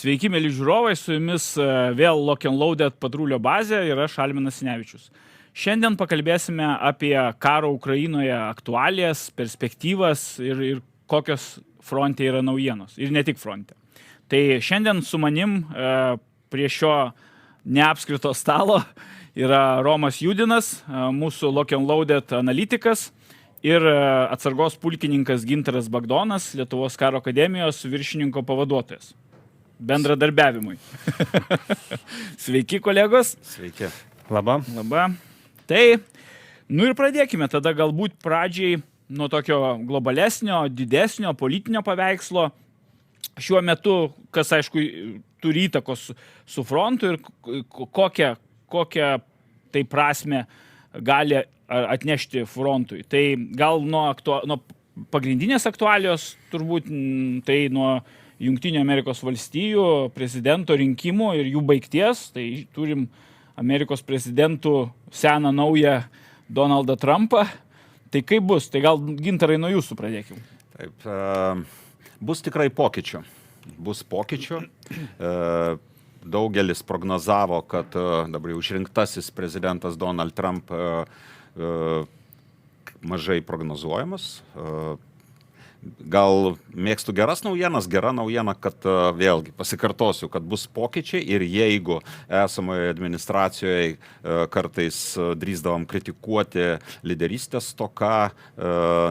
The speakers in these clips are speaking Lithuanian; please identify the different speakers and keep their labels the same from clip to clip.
Speaker 1: Sveiki, mėly žiūrovai, su jumis vėl Lock and Loaded patrulio bazė ir aš Alminas Sinevičius. Šiandien pakalbėsime apie karo Ukrainoje aktualijas, perspektyvas ir kokios fronte yra naujienos. Ir ne tik fronte. Tai šiandien su manim prie šio neapskrito stalo yra Romas Judinas, mūsų Lock and Loaded analitikas, ir atsargos pulkininkas Gintaras Bagdonas, Lietuvos karo akademijos viršininko pavaduotojas. Bendradarbiavimui. Sveiki, kolegos.
Speaker 2: Sveiki. Labą.
Speaker 1: Labą. Tai, ir pradėkime tada galbūt pradžiai nuo tokio globalesnio, didesnio politinio paveikslo. Šiuo metu, kas aišku turi įtakos su frontu ir kokią tai prasme gali atnešti frontui. Tai gal nuo pagrindinės aktualijos turbūt tai nuo Jungtinių Amerikos valstijų prezidento rinkimų ir jų baigties. Tai turim Amerikos prezidentų seną naują Donaldą Trumpą. Tai kaip bus? Tai gal Gintarai nuo jūsų pradėkim.
Speaker 2: Taip, bus tikrai pokyčių. Bus pokyčių. Daugelis prognozavo, kad dabar jau išrinktasis prezidentas Donald Trump mažai prognozuojamas. Gal mėgstu geras naujienas, gera naujiena, kad vėlgi pasikartosiu, kad bus pokyčiai ir jeigu esamoje administracijoje kartais drįsdavom kritikuoti lyderystės stoka,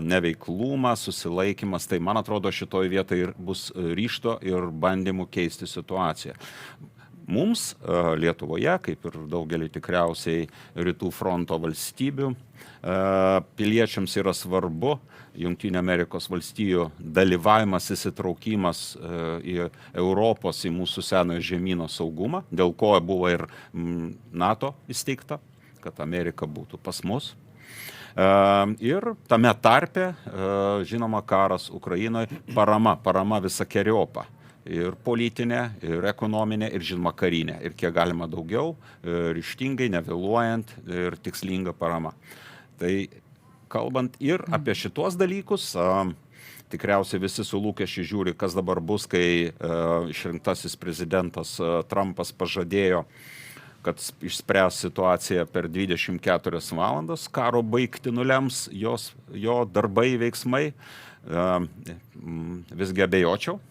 Speaker 2: neveiklumą, susilaikymas, tai man atrodo šitoj vietoje bus ryžto ir bandymų keisti situaciją. Mums Lietuvoje, kaip ir daugelį tikriausiai rytų fronto valstybių, piliečiams yra svarbu Jungtinių Amerikos valstijų dalyvavimas, įsitraukimas į Europos, į mūsų senojo žemyno saugumą, dėl ko buvo ir NATO įsteigta, kad Amerika būtų pas mus. Ir tame tarpe, žinoma, karas Ukrainoje, parama visokeriopą. Ir politinė, ir ekonominė, ir žinoma karinė. Ir kiek galima daugiau, ryžtingai, nevėluojant ir tikslinga parama. Tai kalbant ir apie šitos dalykus, tikriausiai visi su lūkesčiu žiūri, kas dabar bus, kai išrinktasis prezidentas Trumpas pažadėjo, kad išspręs situaciją per 24 valandas, karo baigti nulems jo darbai, veiksmai, visgi abejočiau.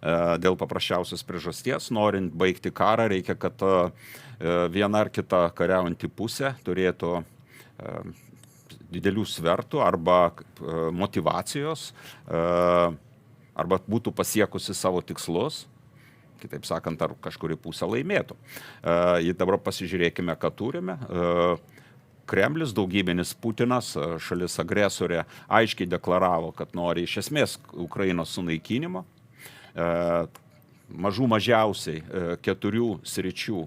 Speaker 2: Dėl paprasčiausios priežasties, norint baigti karą, reikia, kad viena ar kita kariaujanti pusė turėtų didelių svertų arba motyvacijos, arba būtų pasiekusi savo tikslus, kitaip sakant, ar kažkuri pusė laimėtų. Dabar pasižiūrėkime, ką turime. Kremlius, daugybinis Putinas, šalis agresorė, aiškiai deklaravo, kad nori iš esmės Ukrainos sunaikinimo. Mažiausiai 4 sričių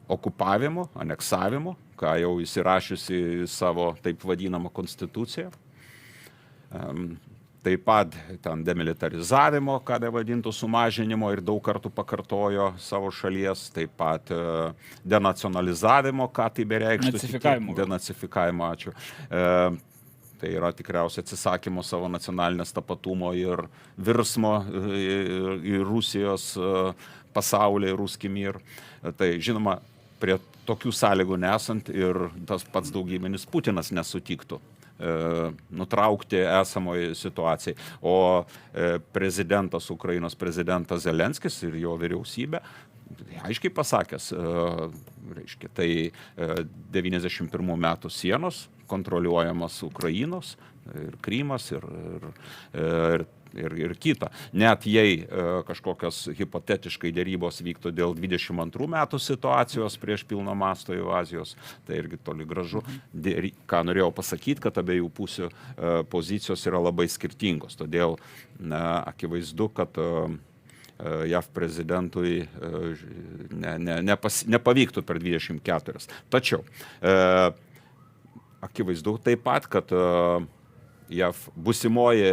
Speaker 2: okupavimu, aneksavimu, ką jau įsirašiusi savo taip vadinamą konstituciją. Taip pat ten demilitarizavimo, ką vadintų sumažinimo ir daug kartų pakartojo savo šalies, taip pat denacionalizavimo, ką tai bereikštų. Denacifikavimo, ačiū. Tai yra tikriausiai atsisakymo savo nacionalinės tapatumo ir virsmo į Rusijos pasaulį, ruskį mir. Tai žinoma, prie tokių sąlygų nesant ir tas pats daugybinis Putinas nesutiktų nutraukti esamoje situacijai. O prezidentas, Ukrainos prezidentas Zelenskis ir jo vyriausybė, aiškiai pasakęs, reiškia, tai 91 metų sienos kontroliuojamas Ukrainos ir Krymas ir kita. Net jei kažkokios hipotetiškai dėrybos vyktų dėl 22 metų situacijos prieš pilno masto invazijos, tai irgi toli gražu. Ką norėjau pasakyti, kad abiejų pusių pozicijos yra labai skirtingos. Todėl akivaizdu, kad JAV prezidentui nepavyktų per 24. Tačiau akivaizdu taip pat, kad JAV busimoji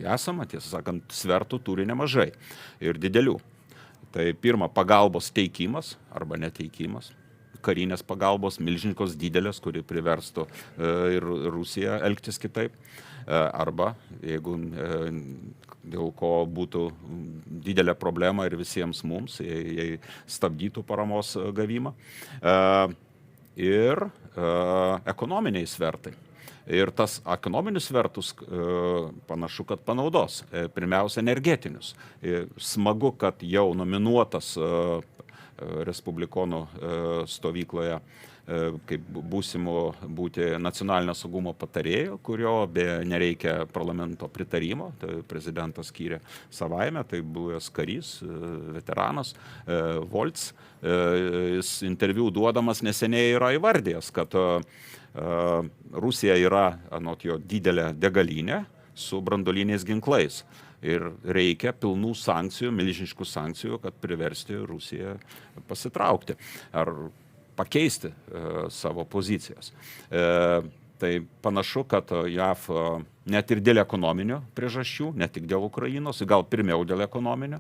Speaker 2: esama, tiesą sakant, svertų turi nemažai ir didelių. Tai pirma, pagalbos teikimas arba neteikimas, karinės pagalbos, milžininkos didelės, kuri priverstų ir Rusiją elgtis kitaip. Arba, jeigu dėl ko būtų didelė problema ir visiems mums, jei stabdytų paramos gavimą. Ir ekonominiai svertai. Ir tas ekonominius svertus panašu, kad panaudos. Pirmiausia, energetinius. Smagu, kad jau nominuotas respublikonų stovykloje kaip būsimo būti nacionalinio saugumo patarėjo, kurio be nereikia parlamento pritarimo, tai prezidentas skyrė savaime, tai buvęs karys, veteranas Volts. Jis interviu duodamas neseniai yra įvardėjęs, kad Rusija yra, anot jo, didelė degalinė su brandoliniais ginklais. Ir reikia pilnų sankcijų, milžiniškų sankcijų, kad priversti Rusiją pasitraukti ar pakeisti savo pozicijas. Tai panašu, kad JAV net ir dėl ekonominių priežasčių, ne tik dėl Ukrainos, gal pirmiau dėl ekonominių,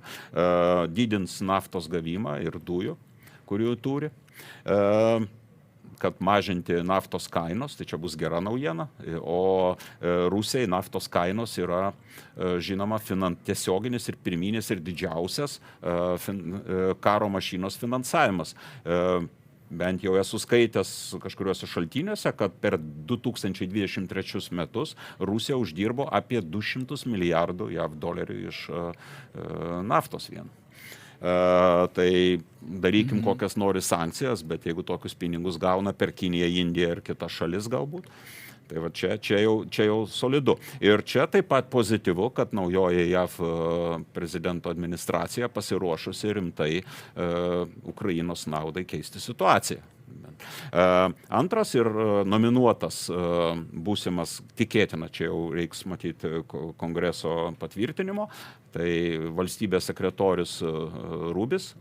Speaker 2: didins naftos gavimą ir dujų, kurių turi. Kad mažinti naftos kainos, tai čia bus gera naujiena, o Rusijai naftos kainos yra, žinoma, tiesioginis ir pirminis ir didžiausias karo mašinos finansavimas. Bent jau esu skaitęs kažkuriuose šaltiniuose, kad per 2023 metus Rusija uždirbo apie 200 milijardų JAV dolerių iš naftos vien. Tai darykim kokias nori sankcijas, bet jeigu tokius pinigus gauna per Kiniją, Indiją ir kitas šalis galbūt, tai va čia jau solidu. Ir čia taip pat pozityvu, kad naujoji JAV prezidento administracija pasiruošusi rimtai Ukrainos naudai keisti situaciją. Antras ir nominuotas būsimas, tikėtina, čia jau reiks matyti kongreso patvirtinimo, tai valstybės sekretorius Rubis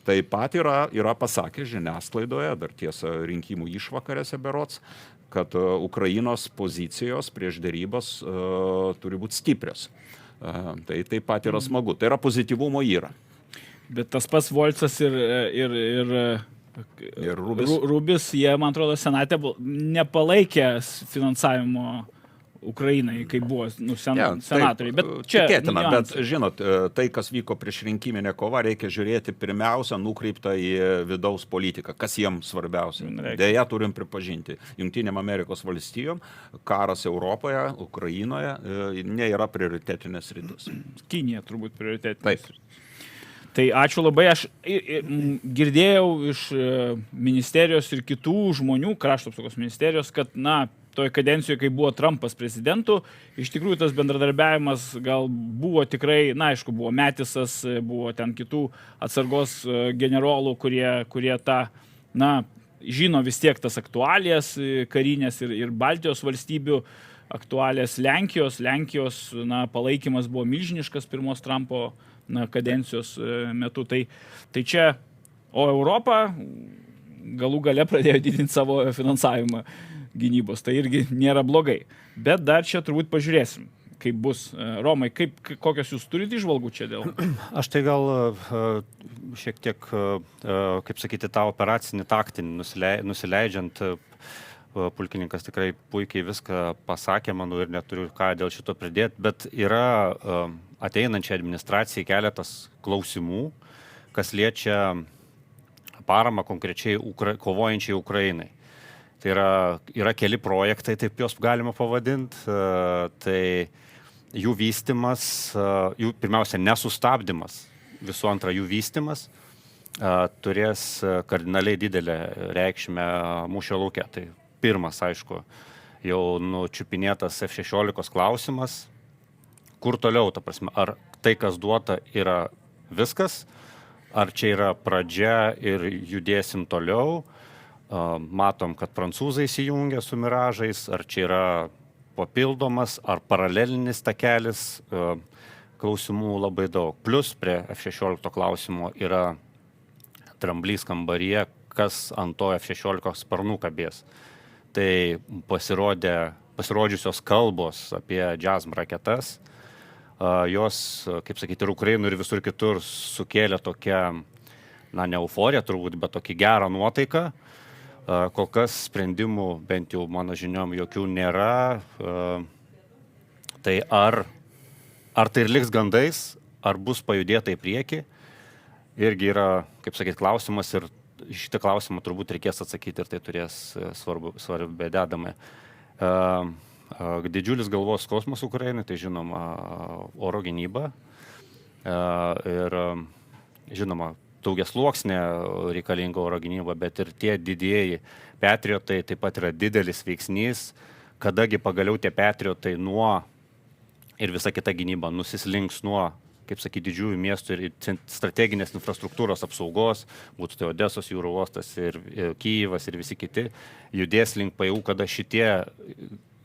Speaker 2: taip pat yra pasakęs žiniasklaidoje, dar tiesa rinkimų išvakarėse berods, kad Ukrainos pozicijos prieš derybas turi būti stiprios. Tai taip pat yra smagu. Tai yra pozityvumo yra.
Speaker 1: Bet tas pats Volcas ir Rubis, jie, man atrodo, senate nepalaikė finansavimo Ukrainai, kaip buvo senatoriai. Bet čia
Speaker 2: tikėtina, bet žinot, tai, kas vyko prieš rinkiminę kovą, reikia žiūrėti pirmiausia nukreiptą į vidaus politiką, kas jiems svarbiausia. Deja, turim pripažinti, Jungtinėm Amerikos valstijom karas Europoje, Ukrainoje nėra prioritetinės sritis.
Speaker 1: Kinija turbūt prioritetinės sritis. Tai ačiū labai, aš girdėjau iš ministerijos ir kitų žmonių, krašto apsaugos ministerijos, kad, toje kadencijoje, kai buvo Trumpas prezidentu, iš tikrųjų tas bendradarbiavimas gal buvo tikrai, aišku, buvo Metisas, buvo ten kitų atsargos generolų, kurie tą, žino vis tiek tas aktualijas karinės ir Baltijos valstybių aktualijas Lenkijos, palaikymas buvo milžiniškas pirmos Trumpo kadencijos metu. Tai čia, o Europa galų gale pradėjo didinti savo finansavimą gynybos, tai irgi nėra blogai. Bet dar čia turbūt pažiūrėsim, kaip bus. Romai, kokios jūs turite įžvalgų čia dėl?
Speaker 3: Aš tai gal šiek tiek, kaip sakyti, tą operacinį taktinį nusileidžiant, pulkininkas tikrai puikiai viską pasakė, manau, ir neturiu ką dėl šito pridėti, bet yra ateinančiai administracijai keletas klausimų, kas liečia paramą konkrečiai kovojančiai Ukrainai. Tai yra keli projektai, taip juos galima pavadinti, tai jų vystymas, jų pirmiausia nesustabdymas, visų antra jų vystymas turės kardinaliai didelę reikšmę mūšio lauke. Tai pirmas, aišku, jau nučiupinėtas F-16 klausimas, kur toliau, ta prasme, ar tai, kas duota, yra viskas, ar čia yra pradžia ir judėsim toliau. Matom, kad prancūzai įsijungia su miražais, ar čia yra papildomas, ar paralelinis takelis, klausimų labai daug. Plus prie F-16 klausimo yra dramblys kambaryje, kas ant to F-16 sparnų kabės. Tai pasirodžiusios kalbos apie JASM raketas, jos, kaip sakyti, ir Ukrainų ir visur kitur sukėlė tokią, ne euforiją turbūt, bet tokį gerą nuotaiką. Kol kas sprendimų, bent jau mano žiniom, jokių nėra. Tai ar tai ir liks gandais, ar bus pajudėta į priekį, irgi yra, kaip sakyti, klausimas ir šitą klausimą turbūt reikės atsakyti ir tai turės svarbę dedamą. Didžiulis galvos skausmas Ukrainai, tai žinoma oro gynyba ir žinoma daugiasluoksnė reikalinga oro gynyba, bet ir tie didieji patriotai taip pat yra didelis veiksnys, kadagi pagaliau tie patriotai ir visa kita gynyba nusislinks nuo, kaip sakyti, didžiųjų miestų ir strateginės infrastruktūros apsaugos, būtų tai Odesos jūrų uostas ir Kyjivas ir visi kiti, judės link pajėgų, kada šitie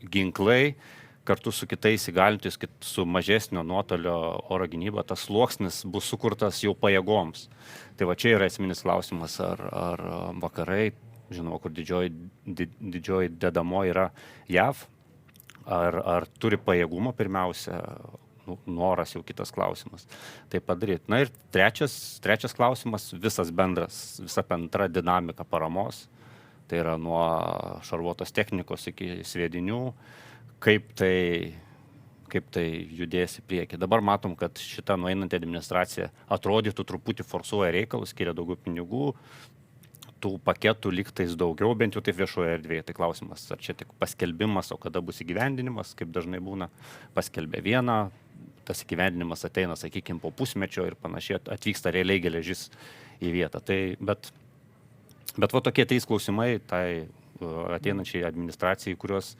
Speaker 3: ginklai kartu su kitais įgalintis, su mažesnio nuotolio oro gynyba, tas sluoksnis bus sukurtas jau pajėgoms. Tai va čia yra esminis klausimas, ar vakarai, žinoma, kur didžioji dedamo yra JAV, ar turi pajėgumą pirmiausia, noras jau kitas klausimas, tai padaryti. Na ir trečias klausimas, visa bendra dinamika paramos, tai yra nuo šarvuotos technikos iki sviedinių, kaip tai judės į priekį. Dabar matom, kad šita nueinanti administracija atrodytų truputį forsuoja reikalus, skiria daugiau pinigų, tų paketų lygtais daugiau, bent jau taip viešoje erdvėje. Tai klausimas, ar čia tik paskelbimas, o kada bus įgyvendinimas, kaip dažnai būna, paskelbė vieną, tas įgyvendinimas ateina, sakykime, po pusmečio ir panašiai, atvyksta realiai geležis į vietą. Tai, bet va tokie teis klausimai tai ateinančiai administracijai, kurios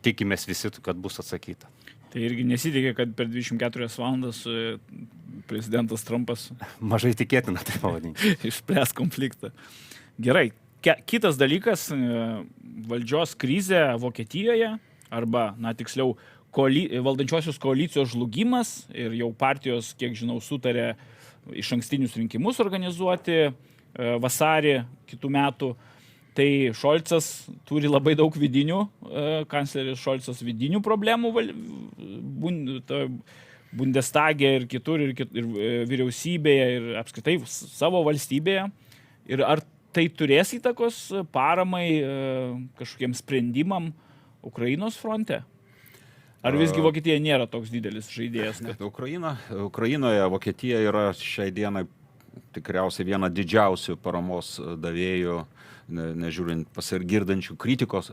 Speaker 3: tikimės visi, kad bus atsakyta.
Speaker 1: Tai irgi nesitikė, kad per 24 valandas prezidentas Trumpas
Speaker 3: mažai tikėtina, tai pavadinti.
Speaker 1: Išspręs konfliktą. Gerai. Kitas dalykas, valdžios krizė Vokietijoje, arba, tiksliau, valdančiosios koalicijos žlugimas ir jau partijos, kiek žinau, sutarė išankstinius rinkimus organizuoti vasarį kitų metų. Tai Šolcas turi labai daug kancleris Šolcas vidinių problemų Bundestage ir kitur, ir vyriausybėje, ir apskritai savo valstybėje. Ir ar tai turės įtakos paramai kažkokiem sprendimam Ukrainos fronte? Ar visgi Vokietija nėra toks didelis žaidėjas?
Speaker 2: Ukrainoje Vokietija yra šiai dienai tikriausiai viena didžiausių paramos davėjų, nežiūrint pasigirdančių kritikos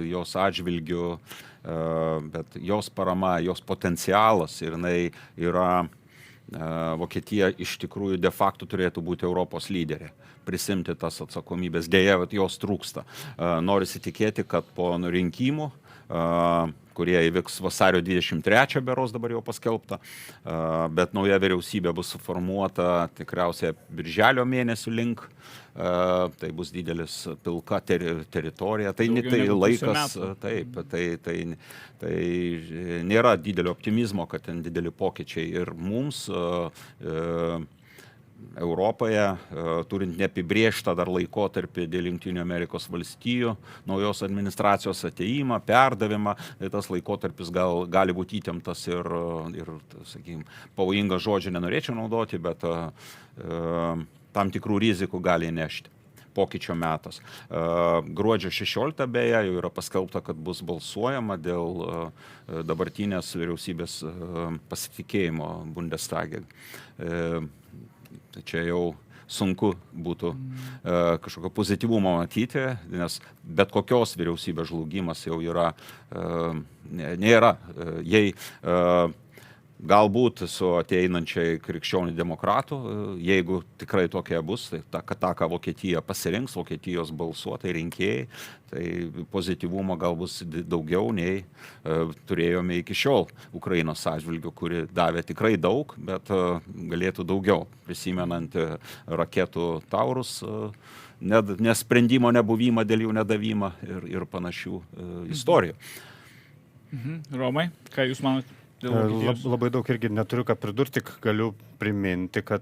Speaker 2: jos atžvilgių, bet jos parama, jos potencialas ir jinai yra, Vokietija iš tikrųjų de facto turėtų būti Europos lyderė, prisimti tas atsakomybės, dėja, jos trūksta. Norisi tikėti, kad po rinkimų, kurie įvyks vasario 23, beros dabar jau paskelbta, bet nauja vyriausybė bus suformuota tikriausiai birželio mėnesių link, tai bus didelis pilka teritorija, tai laikas, taip, tai nėra didelio optimizmo, kad ten dideli pokyčiai ir mums Europoje, turint neapibrėžtą dar laikotarpį dėl Jungtinių Amerikos valstijų, naujos administracijos ateimą, perdavimą, tai tas laikotarpis gali būti įtemptas ir sakykime, pavojingą žodžią nenorėčiau naudoti, bet tam tikrų rizikų gali nešti. Pokyčio metas. Gruodžio 16 beje jau yra paskelbta, kad bus balsuojama dėl dabartinės vyriausybės pasitikėjimo Bundestage. Tai čia jau sunku būtų kažkokio pozityvumo matyti, nes bet kokios vyriausybės žlugimas jau yra, nėra, jei galbūt su ateinančiai krikščionių demokratų, jeigu tikrai tokie bus, tai tą, ką Vokietija pasirinks, Vokietijos balsuotojai, rinkėjai, tai pozityvumo gal bus daugiau nei turėjome iki šiol Ukrainos atžvilgiu, kuri davė tikrai daug, bet galėtų daugiau, prisimenant raketų Taurus, nesprendimo nebuvimą dėl jų nedavimą ir panašių istorijų.
Speaker 1: Romai, ką jūs manote?
Speaker 3: Labai daug irgi neturiu ką pridurti, tik galiu priminti, kad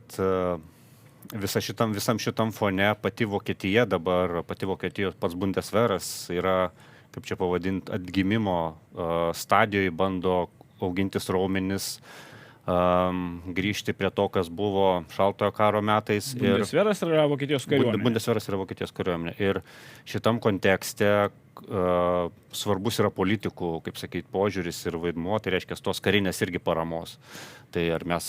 Speaker 3: visam šitam fone pati Vokietija dabar, pati Vokietijos pats Bundesveras yra, kaip čia pavadinti, atgimimo stadijoje, bando augintis raumenis grįžti prie to, kas buvo Šaltojo karo metais.
Speaker 1: Bundeswehras yra Vokietijos kariuomenė.
Speaker 3: Bundeswehras yra Vokietijos kariuomenė. Ir šitam kontekste svarbus yra politikų, kaip sakyti, požiūris ir vaidmuo, tai reiškia tos karinės irgi paramos. Tai ar mes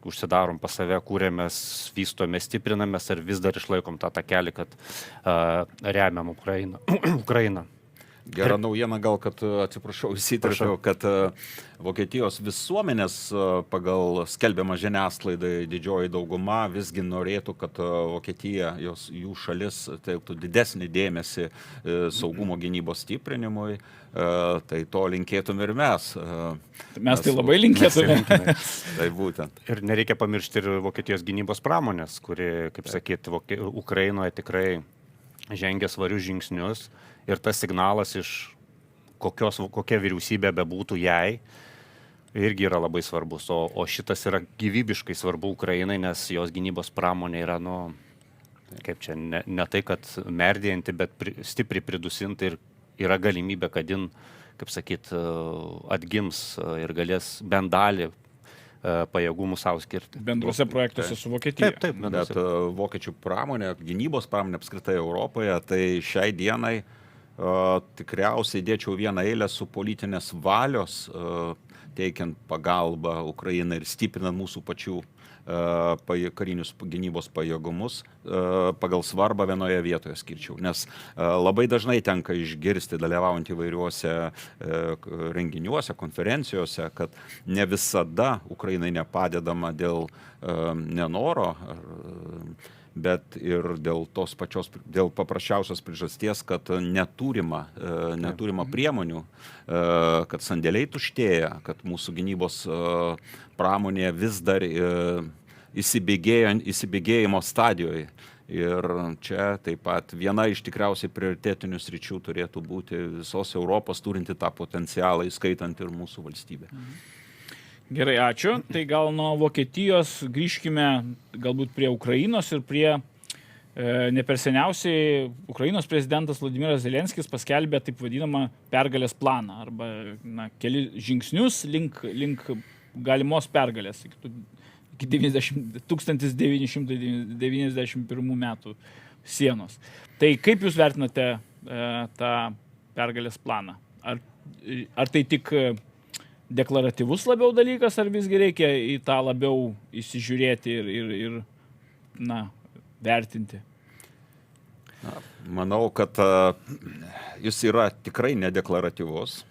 Speaker 3: užsidarom pas save, kūrėmės, vystomės, stiprinamės, ar vis dar išlaikom tą kelią, kad remiam Ukrainą.
Speaker 2: Gera naujiena gal, kad, atsiprašau, įsiterpiau, kad Vokietijos visuomenės pagal skelbiamą žiniasklaidai didžioji dauguma visgi norėtų, kad Vokietija, jų šalis teiktų didesnį dėmesį saugumo gynybos stiprinimui, tai to linkėtum ir mes.
Speaker 1: Mes tai labai linkėtume.
Speaker 2: Tai būtent.
Speaker 3: Ir nereikia pamiršti ir Vokietijos gynybos pramonės, kuri, kaip sakyt, Ukrainoje tikrai žengia svarius žingsnius. Ir tas signalas iš kokia vyriausybė bebūtų jai, irgi yra labai svarbus. O šitas yra gyvybiškai svarbu Ukrainai, nes jos gynybos pramonė yra, kaip čia, ne tai, kad merdėjanti, bet stipriai pridusinti ir yra galimybė, kad jin, kaip sakyt, atgims ir galės bent dalį pajėgumų savo skirti.
Speaker 1: Bendruose projektuose su Vokietija.
Speaker 3: Taip.
Speaker 2: Bet vokiečių pramonė, gynybos pramonė apskritai Europoje, tai šiai dienai tikriausiai dėčiau vieną eilę su politinės valios, teikiant pagalbą Ukrainai ir stiprinant mūsų pačių karinius gynybos pajėgumus, pagal svarbą vienoje vietoje skirčiau. Nes labai dažnai tenka išgirsti, dalyvaujant įvairiuose renginiuose, konferencijose, kad ne visada Ukrainai nepadedama dėl nenoro, bet ir dėl paprasčiausios priežasties, kad neturima priemonių, kad sandėliai tuštėja, kad mūsų gynybos pramonė vis dar įsibėgėjimo stadijoje. Ir čia taip pat viena iš tikriausiai prioritetinių sričių turėtų būti visos Europos turinti tą potencialą, įskaitant ir mūsų valstybę.
Speaker 1: Gerai, ačiū. Tai gal nuo Vokietijos grįžkime galbūt prie Ukrainos ir prie neperseniausiai Ukrainos prezidentas Vladimiras Zelenskis paskelbė taip vadinamą pergalės planą arba keli žingsnius link galimos pergalės iki 1991 metų sienos. Tai kaip jūs vertinate tą pergalės planą? Ar tai tik deklaratyvus labiau dalykas, ar visgi reikia į tą labiau įsižiūrėti ir vertinti?
Speaker 2: Manau, kad jis yra tikrai nedeklaratyvus.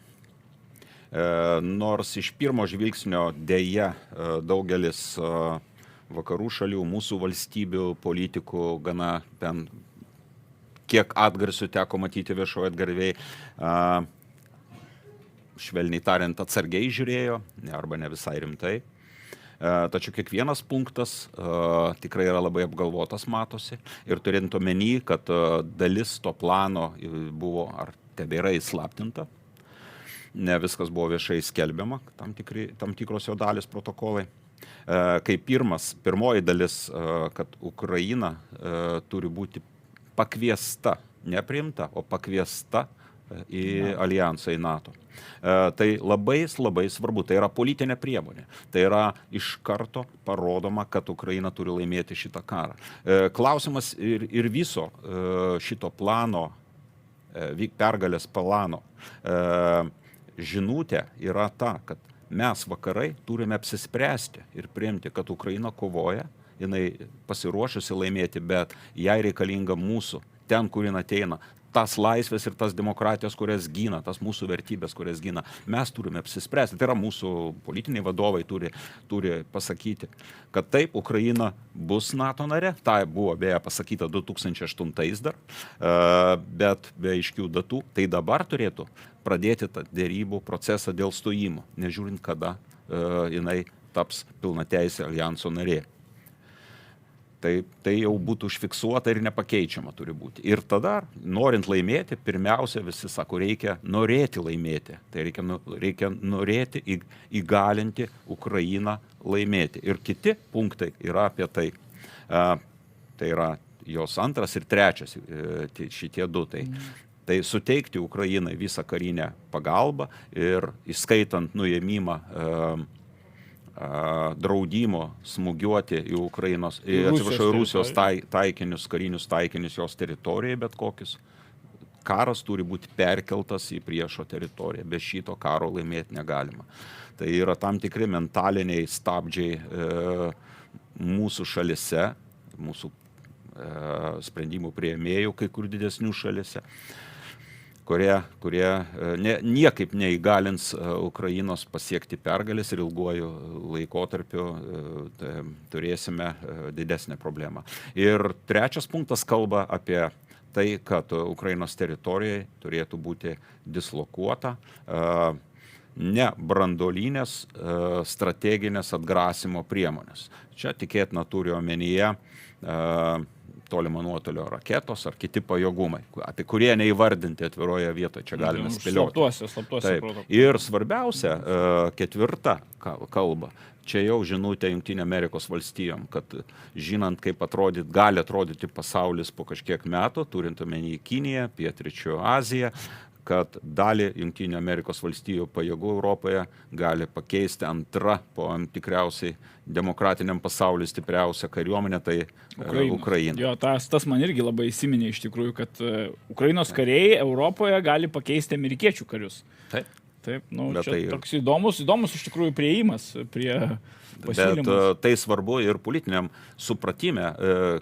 Speaker 2: Nors iš pirmo žvilgsnio dėja daugelis vakarų šalių, mūsų valstybių politikų gana kiek atgarsių teko matyti viešoje erdvėje, švelniai tariant, atsargiai žiūrėjo, arba ne visai rimtai. Tačiau kiekvienas punktas tikrai yra labai apgalvotas, matosi. Ir turint omeny, kad dalis to plano buvo ar tebėra įslaptinta. Ne viskas buvo viešai skelbiama, tam tikros jo dalis protokolai. Kai pirmoji dalis, kad Ukraina turi būti pakviesta, nepriimta, o pakviesta į alijansą, į NATO. Tai labai svarbu, tai yra politinė priemonė. Tai yra iš karto parodoma, kad Ukraina turi laimėti šitą karą. Klausimas ir viso šito plano, pergalės plano žinutė yra ta, kad mes vakarai turime apsispręsti ir priimti, kad Ukraina kovoja, jinai pasiruošusi laimėti, bet jai reikalinga mūsų, ten, kur jin ateina, tas laisvės ir tas demokratijos, kurias gina, tas mūsų vertybės, kurias gina. Mes turime apsispręsti. Tai yra mūsų politiniai vadovai turi pasakyti, kad taip, Ukraina bus NATO nare. Tai buvo beje pasakyta 2008 dar, bet be aiškių datų. Tai dabar turėtų pradėti tą derybų procesą dėl stojimo, nežiūrint, kada jinai taps pilnateisė alijanso narė. Tai jau būtų užfiksuota ir nepakeičiama turi būti. Ir tada, norint laimėti, pirmiausia, visi sako, reikia norėti laimėti. Tai reikia norėti įgalinti Ukrainą laimėti. Ir kiti punktai yra apie tai. Tai yra jos antras ir trečias, šitie du. Tai suteikti Ukrainai visą karinę pagalbą ir įskaitant nuėmimą draudimo smūgiuoti į Ukrainos, Rusijos taikinius, karinius taikinius jos teritorijai, bet kokius. Karas turi būti perkeltas į priešo teritoriją. Be šito karo laimėti negalima. Tai yra tam tikri mentaliniai stabdžiai mūsų šalise, mūsų sprendimų priėmėjų kai kur didesnių šalise, kurie niekaip neįgalins Ukrainos pasiekti pergalės ir ilguoju laikotarpiu turėsime didesnę problemą. Ir trečias punktas kalba apie tai, kad Ukrainos teritorijai turėtų būti dislokuota ne branduolinės strateginės atgrasimo priemonės. Čia tikėtina turi omenyje tolimo nuotolio raketos ar kiti pajėgumai, apie kurie neįvardinti atviroje vietoje, čia galime spėlioti.
Speaker 1: Slaptuose.
Speaker 2: Ir svarbiausia, ketvirta kalba, čia jau žinutė Jungtinė Amerikos valstijom, kad žinant, kaip gali atrodyti pasaulis po kažkiek metų, turint omeny Kiniją, Pietryčių Aziją, kad dalį Jungtinių Amerikos valstijų pajėgų Europoje gali pakeisti antra, po tikriausiai demokratiniam pasauliu stipriausia kariuomenė, tai Ukraina.
Speaker 1: Jo, tas man irgi labai įsiminė iš tikrųjų, kad Ukrainos kariai Europoje gali pakeisti amerikiečių karius.
Speaker 2: Taip.
Speaker 1: Taip, čia toks įdomus iš tikrųjų priėjimas prie pasiūlymus.
Speaker 2: Bet tai svarbu ir politiniam supratime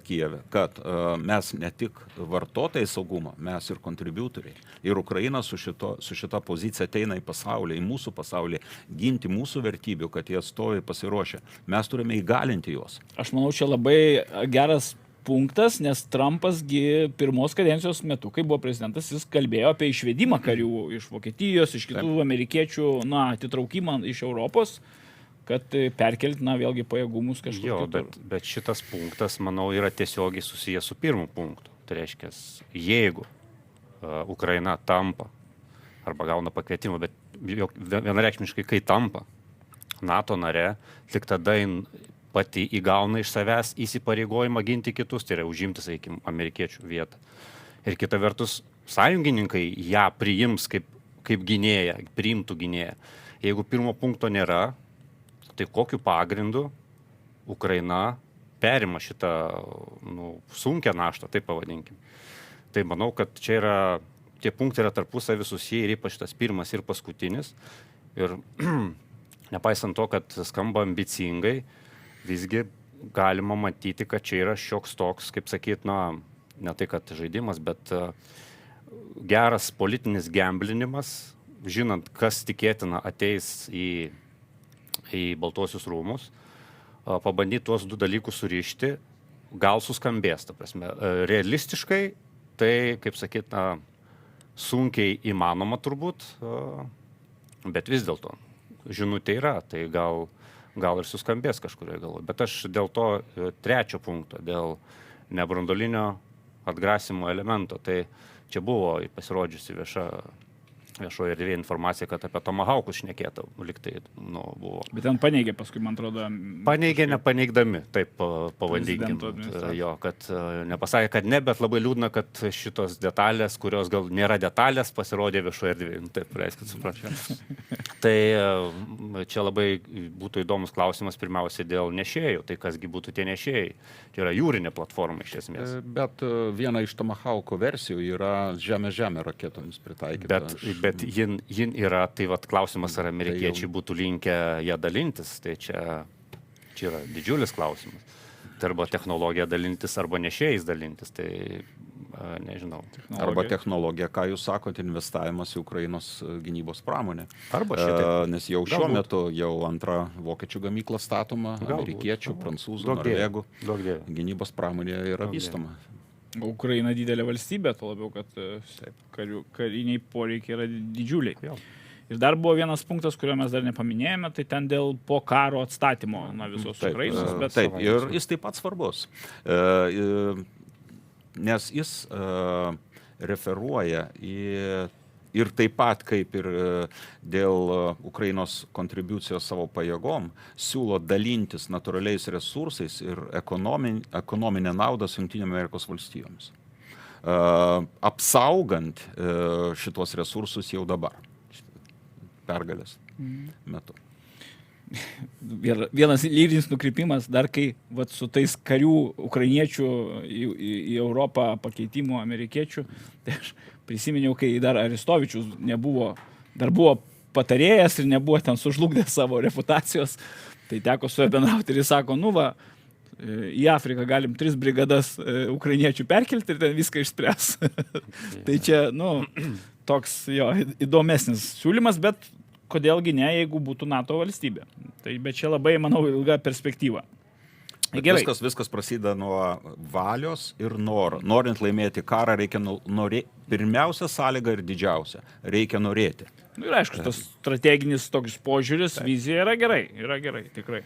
Speaker 2: Kijeve, kad mes ne tik vartotojai saugumo, mes ir kontributoriai. Ir Ukraina su šita pozicija ateina į pasaulį, į mūsų pasaulį, ginti mūsų vertybių, kad jie stovi pasiruošę. Mes turime įgalinti juos.
Speaker 1: Aš manau, čia labai geras punktas, nes Trumpasgi pirmos kadencijos metu, kai buvo prezidentas, jis kalbėjo apie išvedimą karių iš Vokietijos, iš kitų amerikiečių, atitraukimą iš Europos, kad perkelti, vėlgi pajėgumus kažkur.
Speaker 3: Jo, bet šitas punktas, manau, yra tiesiogiai susijęs su pirmu punktu. Tai reiškia, jeigu Ukraina tampa arba gauna pakvietimą, bet vienareikšmiškai, kai tampa NATO nare, tik tada pati įgauna iš savęs įsipareigojimą ginti kitus, tai yra užimti, sakykime, amerikiečių vietą. Ir kita vertus, sąjungininkai ją priims kaip gynėją, priimtų gynėją. Jeigu pirmo punkto nėra, tai kokiu pagrindu Ukraina perima šitą sunkią naštą, taip pavadinkim. Tai manau, kad čia tie punktai yra tarpusavy susiję ir ypač tas pirmas ir paskutinis. Ir nepaisant to, kad skamba ambicingai, visgi galima matyti, kad čia yra šioks toks, kaip sakyt, ne tai, kad žaidimas, bet geras politinis gemblinimas, žinant, kas tikėtina ateis į Baltuosius rūmus, pabandyti tuos du dalykus surišti, gal suskambės, ta prasme. Realistiškai, tai, kaip sakyt, sunkiai įmanoma turbūt, bet vis dėlto žinutė yra, tai gal ir suskambės kažkurioje galvoje. Bet aš dėl to trečio punkto, dėl nebranduolinio atgrasimo elemento, tai čia buvo pasirodžiusi viešoje erdvėje informacija, kad apie tomahawkus šnekėta, liktai buvo. Bet
Speaker 1: ten paneigė paskui, man atrodo.
Speaker 3: Paneigė nepaneigdami, taip pavadinkim. Jo, kad nepasakė, kad ne, bet labai liūdna, kad šitos detalės, kurios gal nėra detalės, pasirodė viešoje erdvėje. Taip, reiškia, supračiau. Tai čia labai būtų įdomus klausimas pirmiausia dėl nešėjų. Tai kasgi būtų tie nešėjai? Tai yra jūrinė platforma iš esmės.
Speaker 2: Bet viena iš tomahawko versijų yra žemė raketomis pritaikyta.
Speaker 3: Bet jin yra, tai vat klausimas, ar amerikiečiai būtų linkę ją dalintis, tai čia yra didžiulis klausimas. Tai arba technologija dalintis, arba nešėjais dalintis, tai nežinau.
Speaker 2: Arba technologija, ką jūs sakote, investavimas į Ukrainos gynybos pramonę.
Speaker 3: Arba šitą.
Speaker 2: Nes jau šiuo metu jau antra vokiečių gamykla statoma, amerikiečių, prancūzų, norvegų. Gynybos pramonė yra vystoma.
Speaker 1: Ukraina didelė valstybė, to labiau, kad kariniai poreikiai yra didžiuliai. Ir dar buvo vienas punktas, kurio mes dar nepaminėjome, tai ten dėl po karo atstatymo visos Ukrainos.
Speaker 2: Taip, ir jis taip pat svarbus, nes jis referuoja ir taip pat, kaip ir dėl Ukrainos kontribucijos savo pajėgom, siūlo dalintis natūraliais resursais ir ekonominę naudą su Jungtinėmis Amerikos valstijomis, apsaugant šitos resursus jau dabar, pergalės metu.
Speaker 1: vienas lyrinis nukrypimas, dar kai vat, su tais karių ukrainiečių į Europą pakeitimo amerikiečių, tai aš prisiminiau, kai dar Aristovičius nebuvo, dar buvo patarėjas ir nebuvo ten sužlugdęs savo reputacijos, tai teko su juo bendrauti ir jis sako, nu va, į Afriką galim 3 brigadas ukrainiečių perkelti ir ten viską išspręs. Tai čia, nu, toks jo įdomesnis siūlymas, bet kodėlgi ne, jeigu būtų NATO valstybė. Tai bet čia labai, manau, ilga perspektyva.
Speaker 2: Gerai. Viskas prasideda nuo valios ir noro. Norint laimėti karą, reikia norėti. Pirmiausia sąlyga ir didžiausia. Reikia norėti.
Speaker 1: Nu, ir aišku, tas strateginis toks požiūris, vizija yra gerai, tikrai.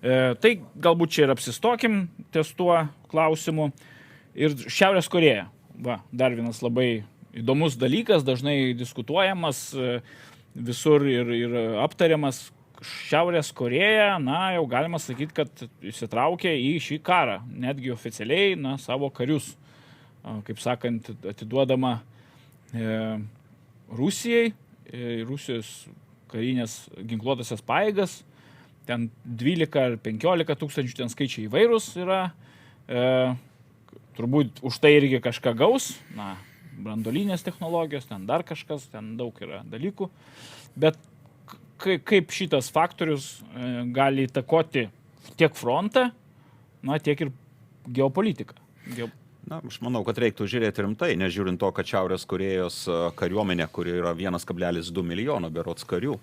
Speaker 1: Tai galbūt čia ir apsistokim ties tuo klausimu. Ir Šiaurės Korėja. Va, dar vienas labai įdomus dalykas, dažnai diskutuojamas, visur ir aptariamas. Šiaurės Korėja, na, jau galima sakyti, kad įsitraukė į šį karą, netgi oficialiai, na, savo karius, kaip sakant, atiduodama Rusijai, Rusijos karinės ginkluotasias pajėgas, ten 12 ar 15 tūkstančių, ten skaičiai įvairūs yra, turbūt už tai irgi kažką gaus, na, branduolinės technologijos, ten dar kažkas, ten daug yra dalykų, bet kaip šitas faktorius gali įtakoti tiek frontą, na, tiek ir geopolitiką.
Speaker 2: Na, aš manau, kad reiktų žiūrėti rimtai, nežiūrint to, kad Šiaurės Korėjos kariuomenė, kuri yra 1,2 milijono berods karių,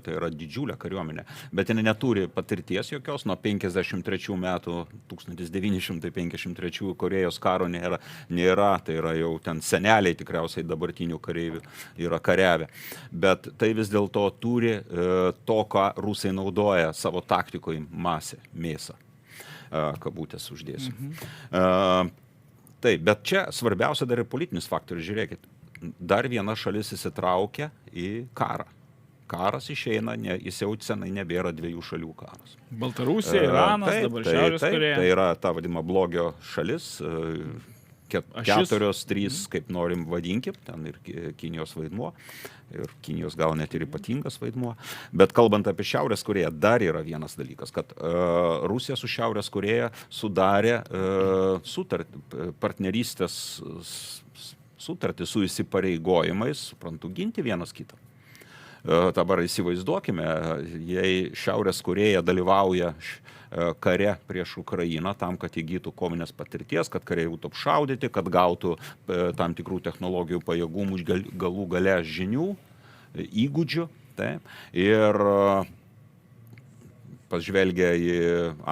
Speaker 2: tai yra didžiulė kariuomenė, bet jinai neturi patirties jokios, nuo 53 metų, 1953 Korėjos karo nėra, tai yra jau ten seneliai tikriausiai dabartinių kareivių yra kariavę, bet tai vis dėlto turi to, ką rusai naudoja savo taktikoje mėsą, kabutės uždėsiu. Taip, bet čia svarbiausia dar ir politinis faktorius. Žiūrėkit, dar viena šalis įsitraukia į karą. Karas išeina, jis jau senai nebėra 2 šalių karas.
Speaker 1: Baltarusija, Iranas, dabar Šiaurės Korėja.
Speaker 2: Tai yra ta vadima blogio šalis, 4, 3, kaip norim vadinkim, ten ir Kinijos vaidmuo, ir Kinijos gal net ir ypatingas vaidmuo. Bet kalbant apie Šiaurės Korėją, dar yra vienas dalykas, kad Rusija su Šiaurės Korėja sudarė partnerystės sutartį su įsipareigojimais, suprantu, ginti vienas kitą. Dabar įsivaizduokime, jei Šiaurės Korėja dalyvauja kare prieš Ukrainą tam, kad įgytų kovinės patirties, kad kariai būtų apšaudyti, kad gautų tam tikrų technologijų pajėgumų, galų gale žinių, įgūdžių. Taip. Ir pažvelgia į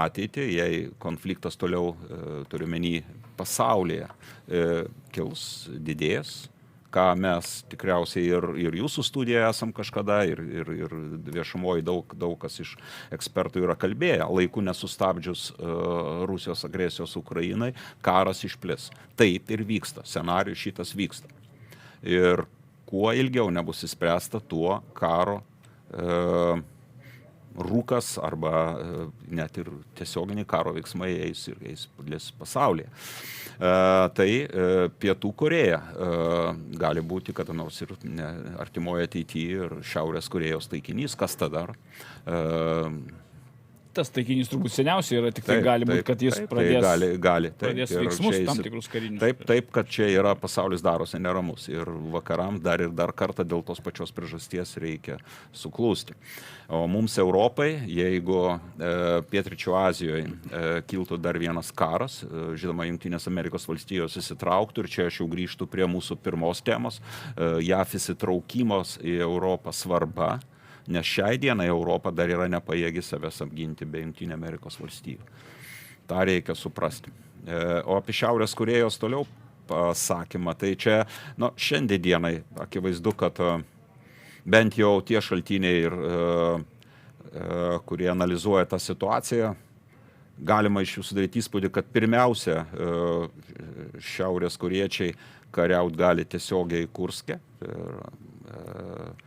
Speaker 2: ateitį, jei konfliktas toliau, turiu menį, pasaulyje kils, didės, ką mes tikriausiai ir jūsų studijoje esam kažkada, ir viešumoje daug kas iš ekspertų yra kalbėję, laiku nesustabdžius Rusijos agresijos Ukrainai, karas išplis. Taip ir vyksta, scenarijus šitas vyksta. Ir kuo ilgiau nebus įspręsta, tuo karo rūkas arba net ir tiesioginiai karo veiksmai eis pasaulyje. Tai Pietų Korėja gali būti kada nors ir artimoje ateityje ir Šiaurės Korėjos taikinys, kas tada?
Speaker 1: Tas taikinys turbūt seniausiai yra, tik tai gali būti, kad jis pradės veiksmus tam tikrus karinius.
Speaker 2: Taip, kad čia yra pasaulis darosi neramus ir vakarams dar kartą dėl tos pačios priežasties reikia suklūsti. O mums Europai, jeigu Pietryčių Azijoje kiltų dar vienas karas, žinoma, Jungtinės Amerikos valstijos įsitrauktų, ir čia aš jau grįžtu prie mūsų pirmos temos, JAV įsitraukimas į Europą svarba, nes šiai dienai Europa dar yra nepajėgi savęs apginti be Jungtinių Amerikos valstijų. Ta reikia suprasti. O apie Šiaurės Korėjos toliau pasakymą, tai čia, šiandien dienai akivaizdu, kad bent jau tie šaltiniai, kurie analizuoja tą situaciją, galima iš jų sudaryti įspūdį, kad pirmiausia Šiaurės korėjiečiai kariaut gali tiesiogiai Kurske,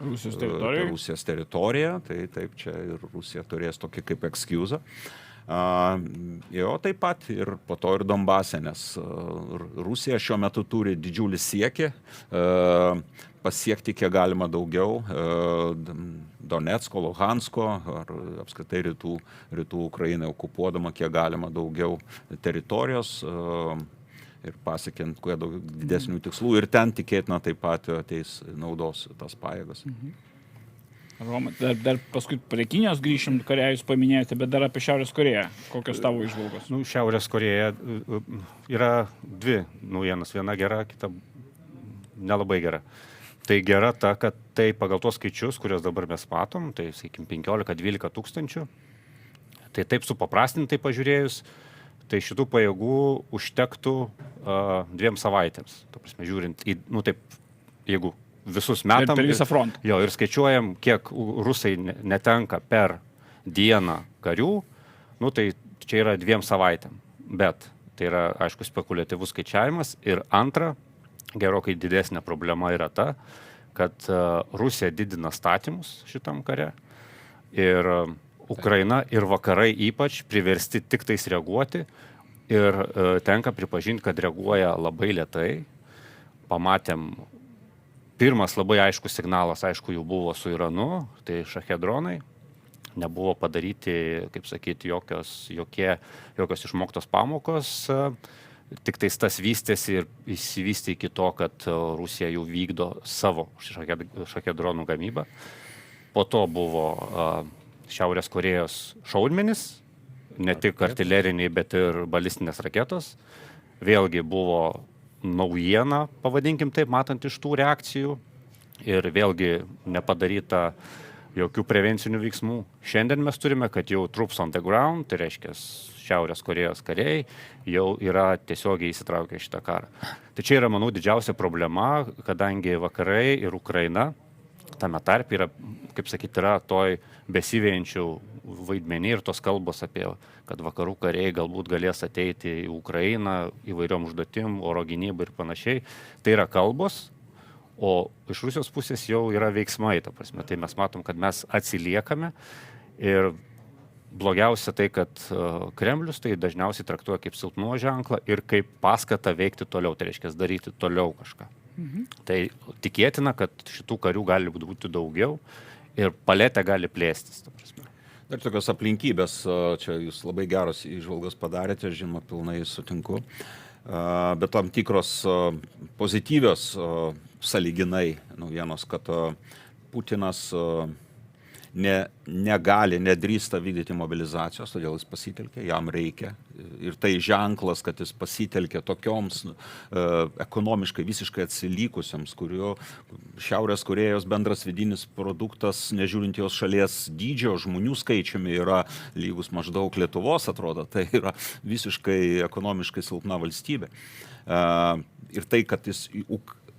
Speaker 2: Rusijos teritorija, tai taip čia ir Rusija turės tokį kaip excuse. Jo taip pat ir po to ir Donbase, nes Rusija šiuo metu turi didžiulį siekį pasiekti kiek galima daugiau Donetsko, Luhansko ar apskritai rytų Ukrainai okupuodama kiek galima daugiau teritorijos ir pasiekiant kuo daug didesnių tikslų ir ten tikėtina taip pat ateis naudos tas pajėgas.
Speaker 1: Roma, dar paskui prie Kinijos grįšim, kurią jūs paminėjote, bet dar apie Šiaurės Koreją. Kokios tavo įžvalgos?
Speaker 3: Šiaurės Koreja yra dvi naujienos. Viena gera, kita nelabai gera. Tai gera ta, kad tai pagal tos skaičius, kuriuos dabar mes matom, tai, sakykim, 15-12 tūkstančių, tai taip supaprastintai pažiūrėjus, tai šitų pajėgų užtektų 2 savaitėms. Ta prasme, žiūrint, taip, jeigu visus metam.
Speaker 1: Per visą frontą.
Speaker 3: Jo, ir skaičiuojam, kiek rusai netenka per dieną karių, tai čia yra 2 savaitėm. Bet tai yra, aišku, spekuliatyvus skaičiavimas. Ir antra, gerokai didesnė problema yra ta, kad Rusija didina statymus šitam kare. Ir Ukraina ir vakarai ypač priversti tik tais reaguoti. Ir tenka pripažinti, kad reaguoja labai lėtai. Pamatėm, pirmas labai aiškus signalas, aišku, jau buvo su Iranu, tai šachedronai. Nebuvo padaryti, kaip sakyti, jokios išmoktos pamokos. Tik tais tas vystėsi ir įsivystė iki to, kad Rusija jau vykdo savo šachedronų gamybą. Po to buvo Šiaurės Korėjos šaudmenys, ne tik artileriniai, bet ir balistinės raketos. Vėlgi buvo naujiena, pavadinkim taip, matant iš tų reakcijų. Ir vėlgi nepadaryta jokių prevencinių veiksmų. Šiandien mes turime, kad jau troops on the ground, tai reiškia Šiaurės Korėjos kariai, jau yra tiesiogiai įsitraukę šitą karą. Tai čia yra, manau, didžiausia problema, kadangi vakarai ir Ukraina tame tarp yra, kaip sakyti, yra toj besivėjančių vaidmenį ir tos kalbos apie, kad vakarų kariai galbūt galės ateiti į Ukrainą įvairiom užduotim, oro gynybai ir panašiai. Tai yra kalbos, o iš Rusijos pusės jau yra veiksmai, ta prasme. Tai mes matom, kad mes atsiliekame ir blogiausia tai, kad Kremlius tai dažniausiai traktuoja kaip silpnumo ženklą ir kaip paskatą veikti toliau, tai reiškia daryti toliau kažką. Tai tikėtina, kad šitų karių gali būti daugiau ir paletė gali plėstis.
Speaker 2: Dar tokios aplinkybės, čia jūs labai geros įžvalgos padarėte, žinoma, pilnai sutinku, bet tam tikros pozityvios sąlyginai naujienos, kad Putinas negali, nedrįsta vykdyti mobilizacijos, todėl jis pasitelkė, jam reikia. Ir tai ženklas, kad jis pasitelkė tokioms ekonomiškai visiškai atsilykusiams, kurio Šiaurės Korėjos bendras vidinis produktas, nežiūrint jos šalies dydžio, žmonių skaičiumi yra lygus maždaug Lietuvos, atrodo, tai yra visiškai ekonomiškai silpna valstybė. Ir tai, kad jis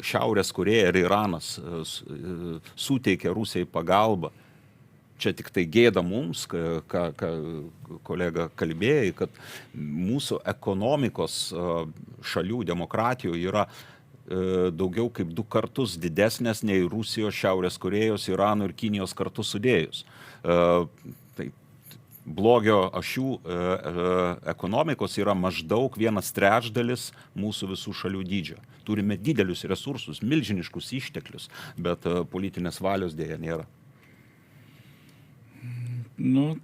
Speaker 2: Šiaurės Korėja ir Iranas suteikė Rusijai pagalbą, čia tik tai gėda mums, ką kolega kalbėjai, kad mūsų ekonomikos šalių demokratijų yra daugiau kaip 2 kartus didesnės nei Rusijos, Šiaurės Korėjos, Irano ir Kinijos kartu sudėjus. Tai blogio ašių ekonomikos yra maždaug 1/3 mūsų visų šalių dydžio. Turime didelius resursus, milžiniškus išteklius, bet politinės valios dėja nėra.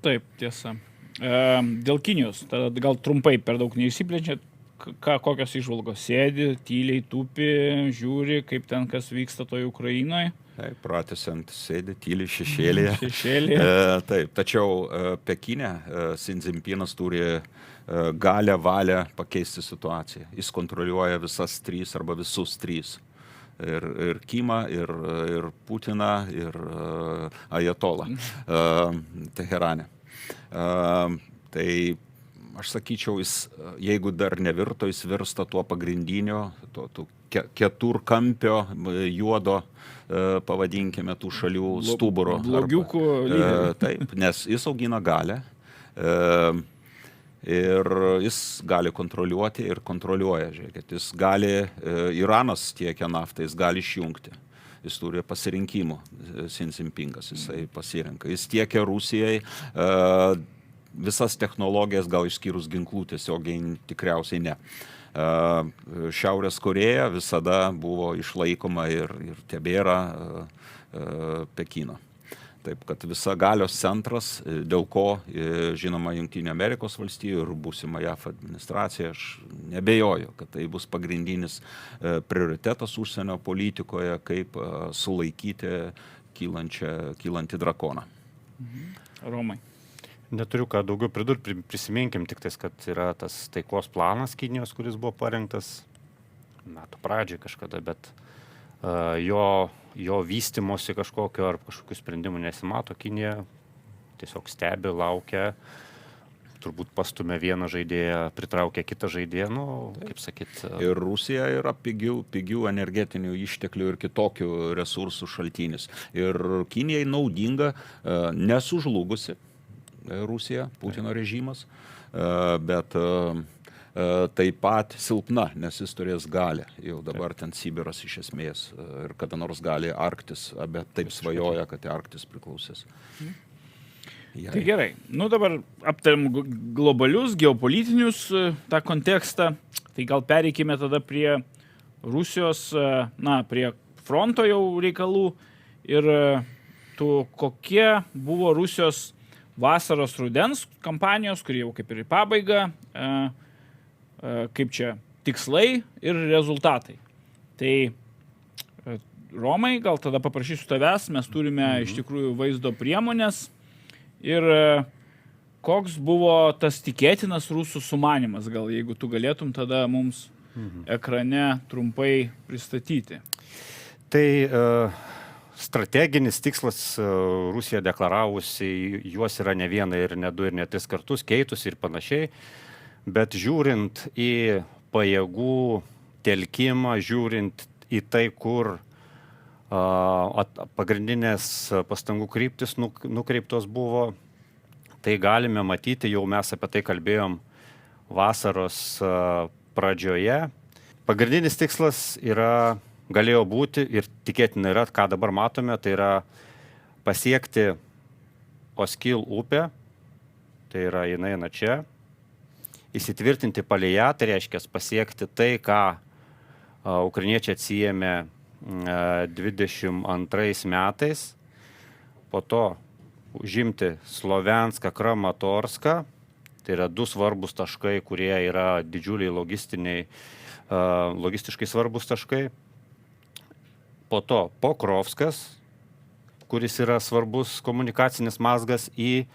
Speaker 1: Taip, tiesa. Dėl Kinijos, tada gal trumpai per daug neįsiplečiat, kokios įžvalgos? Sėdi, tyliai tupi, žiūri, kaip ten kas vyksta toje Ukrainoje?
Speaker 2: Taip, pratęsiant, sėdi, tyliai šešėlėje. Taip, tačiau Pekine Xi Jinpingas turi galę, valią pakeisti situaciją. Jis kontroliuoja visas 3 arba visus 3. Ir Kimą, ir Putiną, ir Ajatolą Teherane. Tai aš sakyčiau, jeigu dar nevirto, jis virsta tuo pagrindinio, keturkampio juodo, pavadinkime, tų šalių stuburo.
Speaker 1: Blogiukų lyderį.
Speaker 2: Taip, nes jis augina galę. Ir jis gali kontroliuoti ir kontroliuoja, žiūrėkit, jis gali, Iranas tiekia naftą, jis gali išjungti, jis turi pasirinkimų, Xi Jinpingas, jisai pasirenka, jis tiekia Rusijai visas technologijas, gal išskyrus ginklų tiesiogiai tikriausiai ne. Šiaurės Korėja visada buvo išlaikoma ir tebėra Pekino. Taip, kad visa galios centras, dėl ko, žinoma, Jungtinių Amerikos valstijų ir būsima JAF administracija, aš nebejoju, kad tai bus pagrindinis prioritetas užsienio politikoje, kaip sulaikyti kylantį drakoną.
Speaker 1: Romai.
Speaker 3: Neturiu ką daugiau pridurti, prisiminkim tik tais, kad yra tas taikos planas Kinijos, kuris buvo parengtas metų pradžiai kažkada, bet jo vystimosi kažkokio ar kažkokių sprendimų nesimato. Kinija tiesiog stebi, laukia, turbūt pastumė vieną žaidėją, pritraukia kitą žaidėją, kaip sakyt.
Speaker 2: Ir Rusija yra pigių energetinių išteklių ir kitokių resursų šaltinis. Ir Kinijai naudinga, nesužlugusi Rusija, Putino režimas, bet taip pat silpna, nes jis turės galę. Jau dabar ten Sibiras iš esmės ir kada nors gali Arktis, bet taip svajoja, kad Arktis priklausys.
Speaker 1: Tai gerai. Dabar aptarim globalius, geopolitinius tą kontekstą. Tai gal pereikime tada prie Rusijos, prie fronto jau reikalų ir kokie buvo Rusijos vasaros rudens kampanijos, kurie jau kaip ir į pabaigą, kaip čia tikslai ir rezultatai. Tai Romai, gal tada paprašysiu tavęs, mes turime iš tikrųjų vaizdo priemonės ir koks buvo tas tikėtinas rusų sumanymas, gal jeigu tu galėtum tada mums ekrane trumpai pristatyti.
Speaker 3: Tai strateginis tikslas Rusija deklaravusi, juos yra ne vieną ir ne du ir ne tris kartus keitusi ir panašiai. Bet žiūrint į pajėgų telkimą, žiūrint į tai, kur pagrindinės pastangų kryptis nukreiptos buvo, tai galime matyti, jau mes apie tai kalbėjom vasaros pradžioje. Pagrindinis tikslas galėjo būti ir tikėtina yra, ką dabar matome, tai yra pasiekti Oskil upę, tai yra jinai eina čia, įsitvirtinti palei ją, tai reiškia pasiekti tai, ką ukrainiečiai atsiėmė 22 metais, po to užimti Slovianską, Kramatorską, tai yra du svarbus taškai, kurie yra didžiuliai logistiškai svarbus taškai, po to Pokrovskas, kuris yra svarbus komunikacinis mazgas į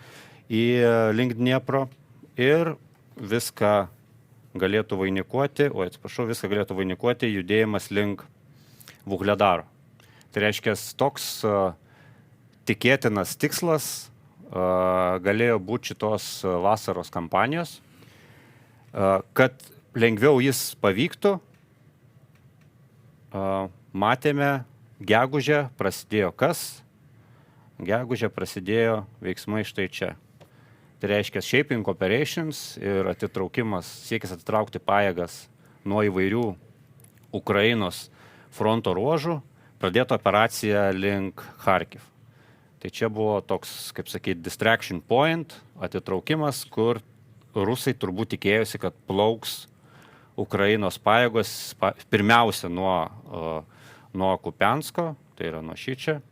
Speaker 3: link Dniepro ir viską galėtų vainikuoti judėjimas link Vuhledaro. Tai reiškia, toks tikėtinas tikslas galėjo būti šitos vasaros kampanijos. Kad lengviau jis pavyktų, matėme, gegužę prasidėjo kas? Gegužę prasidėjo veiksmai štai čia. Tai reiškia shaping operations ir siekis atitraukti pajėgas nuo įvairių Ukrainos fronto ruožų, pradėta operacija link Kharkiv. Tai čia buvo toks, kaip sakyti, distraction point, atitraukimas, kur rusai turbūt tikėjosi, kad plauks Ukrainos pajėgos pirmiausia nuo Kupiansko, tai yra nuo šičia,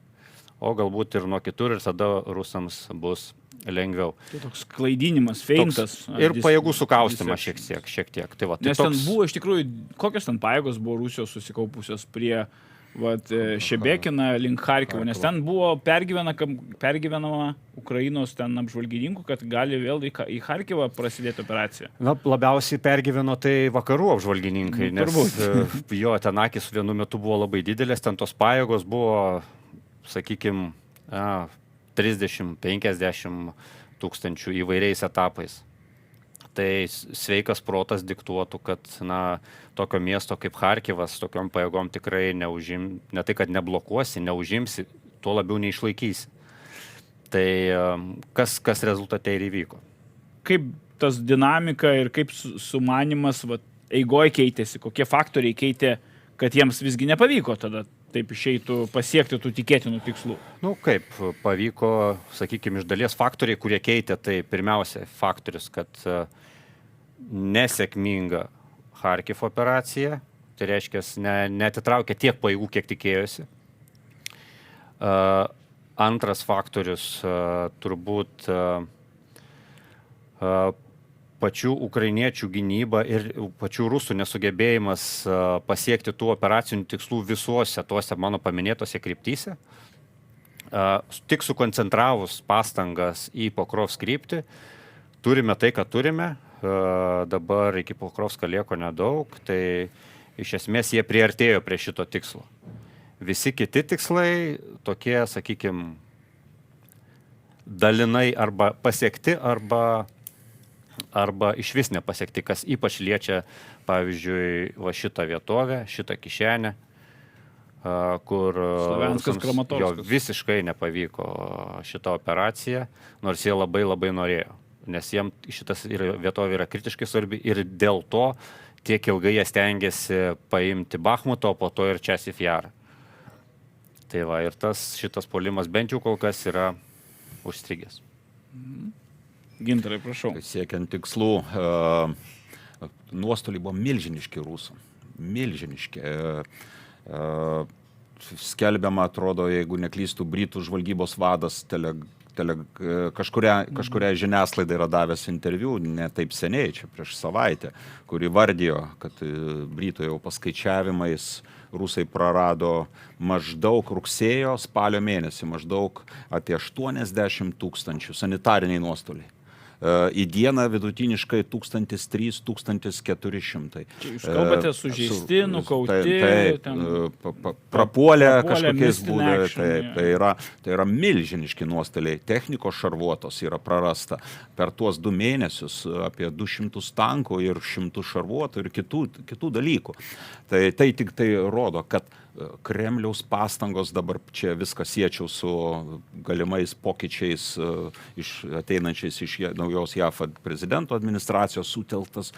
Speaker 3: o galbūt ir nuo kitur ir tada rusams bus lengviau.
Speaker 1: Tai toks klaidinimas, feintas.
Speaker 3: Ir pajėgų sukaustimas šiek tiek. Tai va,
Speaker 1: nes ten buvo iš tikrųjų, kokios ten pajėgos buvo Rusijos susikaupusios prie Šebekiną link Charkivo, nes ten buvo pergyvenama Ukrainos ten apžvalgininkų, kad gali vėl į Charkivą prasidėti operacija.
Speaker 3: Labiausiai pergyveno tai vakarų apžvalgininkai, nes jo ten akis vienu metu buvo labai didelės, ten tos pajėgos buvo, sakykime, 30-50 tūkstančių įvairiais etapais. Tai sveikas protas diktuotų, kad tokio miesto kaip Charkivas tokiom pajėgom tikrai ne tai, kad neblokuosi, neužimsi, tuo labiau neišlaikysi. Tai kas rezultate ir įvyko.
Speaker 1: Kaip tas dinamika ir kaip sumanimas eigoje keitėsi, kokie faktoriai keitė, kad jiems visgi nepavyko tada taip išeitų pasiekti tų tikėtinų tikslų?
Speaker 3: Kaip pavyko, sakykime, iš dalies faktoriai, kurie keitė, tai pirmiausia faktorius, kad nesėkminga Kharkiv operacija, tai reiškia, neatitraukė tiek pajėgų, kiek tikėjosi. Antras faktorius turbūt pačių ukrainiečių gynyba ir pačių rusų nesugebėjimas pasiekti tų operacinių tikslų visuose tuose mano paminėtose kryptyse. Tik sukoncentravus pastangas į Pokrovsk kryptį, turime tai, ką turime. Dabar iki Pokrovsko lieko nedaug, tai iš esmės jie priartėjo prie šito tikslo. Visi kiti tikslai tokie, sakykime, dalinai arba pasiekti, arba iš vis nepasiekti, kas ypač liečia, pavyzdžiui, va šitą vietovę, šitą kišenę, kur visiškai nepavyko šitą operaciją, nors jie labai labai norėjo, nes jiems šitas vietovė yra kritiškai svarbi ir dėl to tiek ilgai jie stengiasi paimti Bachmuto, o po to ir Časiv Jarą. Tai va, ir šitas puolimas bent jau kol kas yra užstrigęs.
Speaker 1: Gintarai, prašau.
Speaker 2: Siekiant tikslų, nuostoliai buvo milžiniški rusų. Milžiniški. Skelbiama, atrodo, jeigu neklystų, Britų žvalgybos vadas kažkuria žiniasklaida yra davęs interviu, ne taip seniai, čia prieš savaitę, kuri vardijo, kad Britų jau paskaičiavimais rusai prarado maždaug rugsėjo, spalio mėnesį, maždaug apie 80 000 sanitariniai nuostoliai. Į dieną vidutiniškai 1300–1400.
Speaker 1: Jūs kalbate sužeisti, nukauti,
Speaker 2: prapuolę kažkokiais būdais. Tai yra milžiniški nuostoliai. Technikos šarvuotos yra prarasta. Per tuos 2 mėnesius apie 200 tankų ir 100 šarvuotų ir kitų dalykų. Tai tik tai rodo, kad Kremliaus pastangos, dabar čia viską siečiau su galimais pokyčiais ateinančiais iš naujos JAF prezidento administracijos, sutelktas,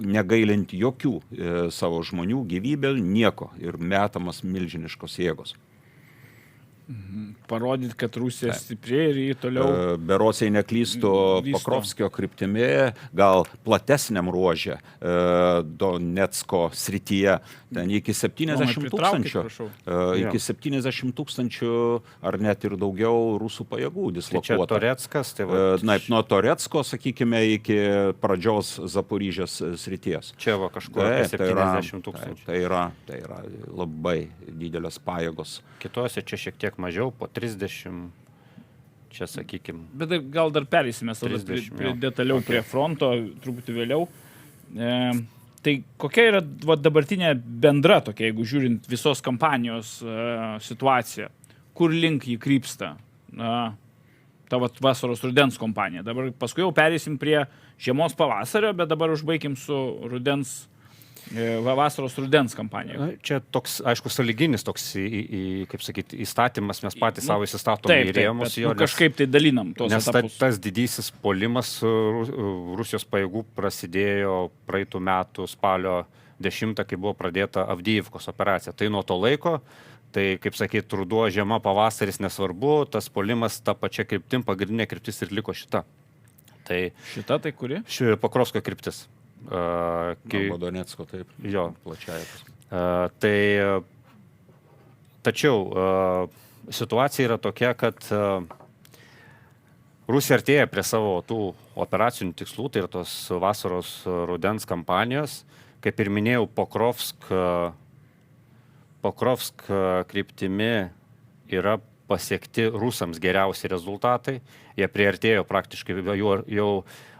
Speaker 2: negailint jokių savo žmonių gyvybę, nieko, ir metamas milžiniškos jėgos.
Speaker 1: Parodyti, kad Rusija stipriai ir jį toliau...
Speaker 2: Berods, jei neklystų, Pokrovskio kryptimi, gal platesniam ruože Donecko srityje, ten iki 70 000, iki 70 000 ar net ir daugiau rusų pajėgų dislokuota.
Speaker 3: Tai čia Toreckas?
Speaker 2: Nuo Torecko, sakykime, iki pradžios Zaporižės srities.
Speaker 3: Čia va kažkur apie 70 000.
Speaker 2: Tai yra labai didelės pajėgos.
Speaker 3: Kitose čia šiek tiek mažiau, po 30, čia sakykim.
Speaker 1: Bet gal dar perėsime detaliau prie fronto, truputį vėliau. Tai kokia yra dabartinė bendra tokia, jeigu žiūrint visos kampanijos situacija, kur link jį krypsta ta vasaros rudens kompanija. Dabar paskui jau perėsim prie žiemos pavasario, bet dabar užbaigim su vasaros rudens kampanija.
Speaker 3: Čia toks, aišku, sąlyginis toks, kaip sakyti, įstatymas, mes patys savo įsistatome į rėmus.
Speaker 1: Kažkaip tai dalinam tos etapus.
Speaker 3: Nes tas didysis puolimas Rusijos pajėgų prasidėjo praeitų metų spalio 10, kai buvo pradėta Avdijivkos operacija. Tai nuo to laiko, tai, kaip sakyti, ruduo, žiema, pavasaris nesvarbu, tas puolimas ta pačia kryptim, pagrindinė kryptis ir liko šita.
Speaker 1: Šita tai kuri?
Speaker 3: Pokrovsko kryptis.
Speaker 2: Donecko, taip.
Speaker 3: Jo.
Speaker 2: Plačiai.
Speaker 3: Tačiau situacija yra tokia, kad Rusija artėja prie savo tų operacinių tikslų, tai yra tos vasaros rudens kampanijos. Kaip ir minėjau, Pokrovsk kryptimi yra pasiekti rusams geriausi rezultatai. Jie priartėjo praktiškai, jau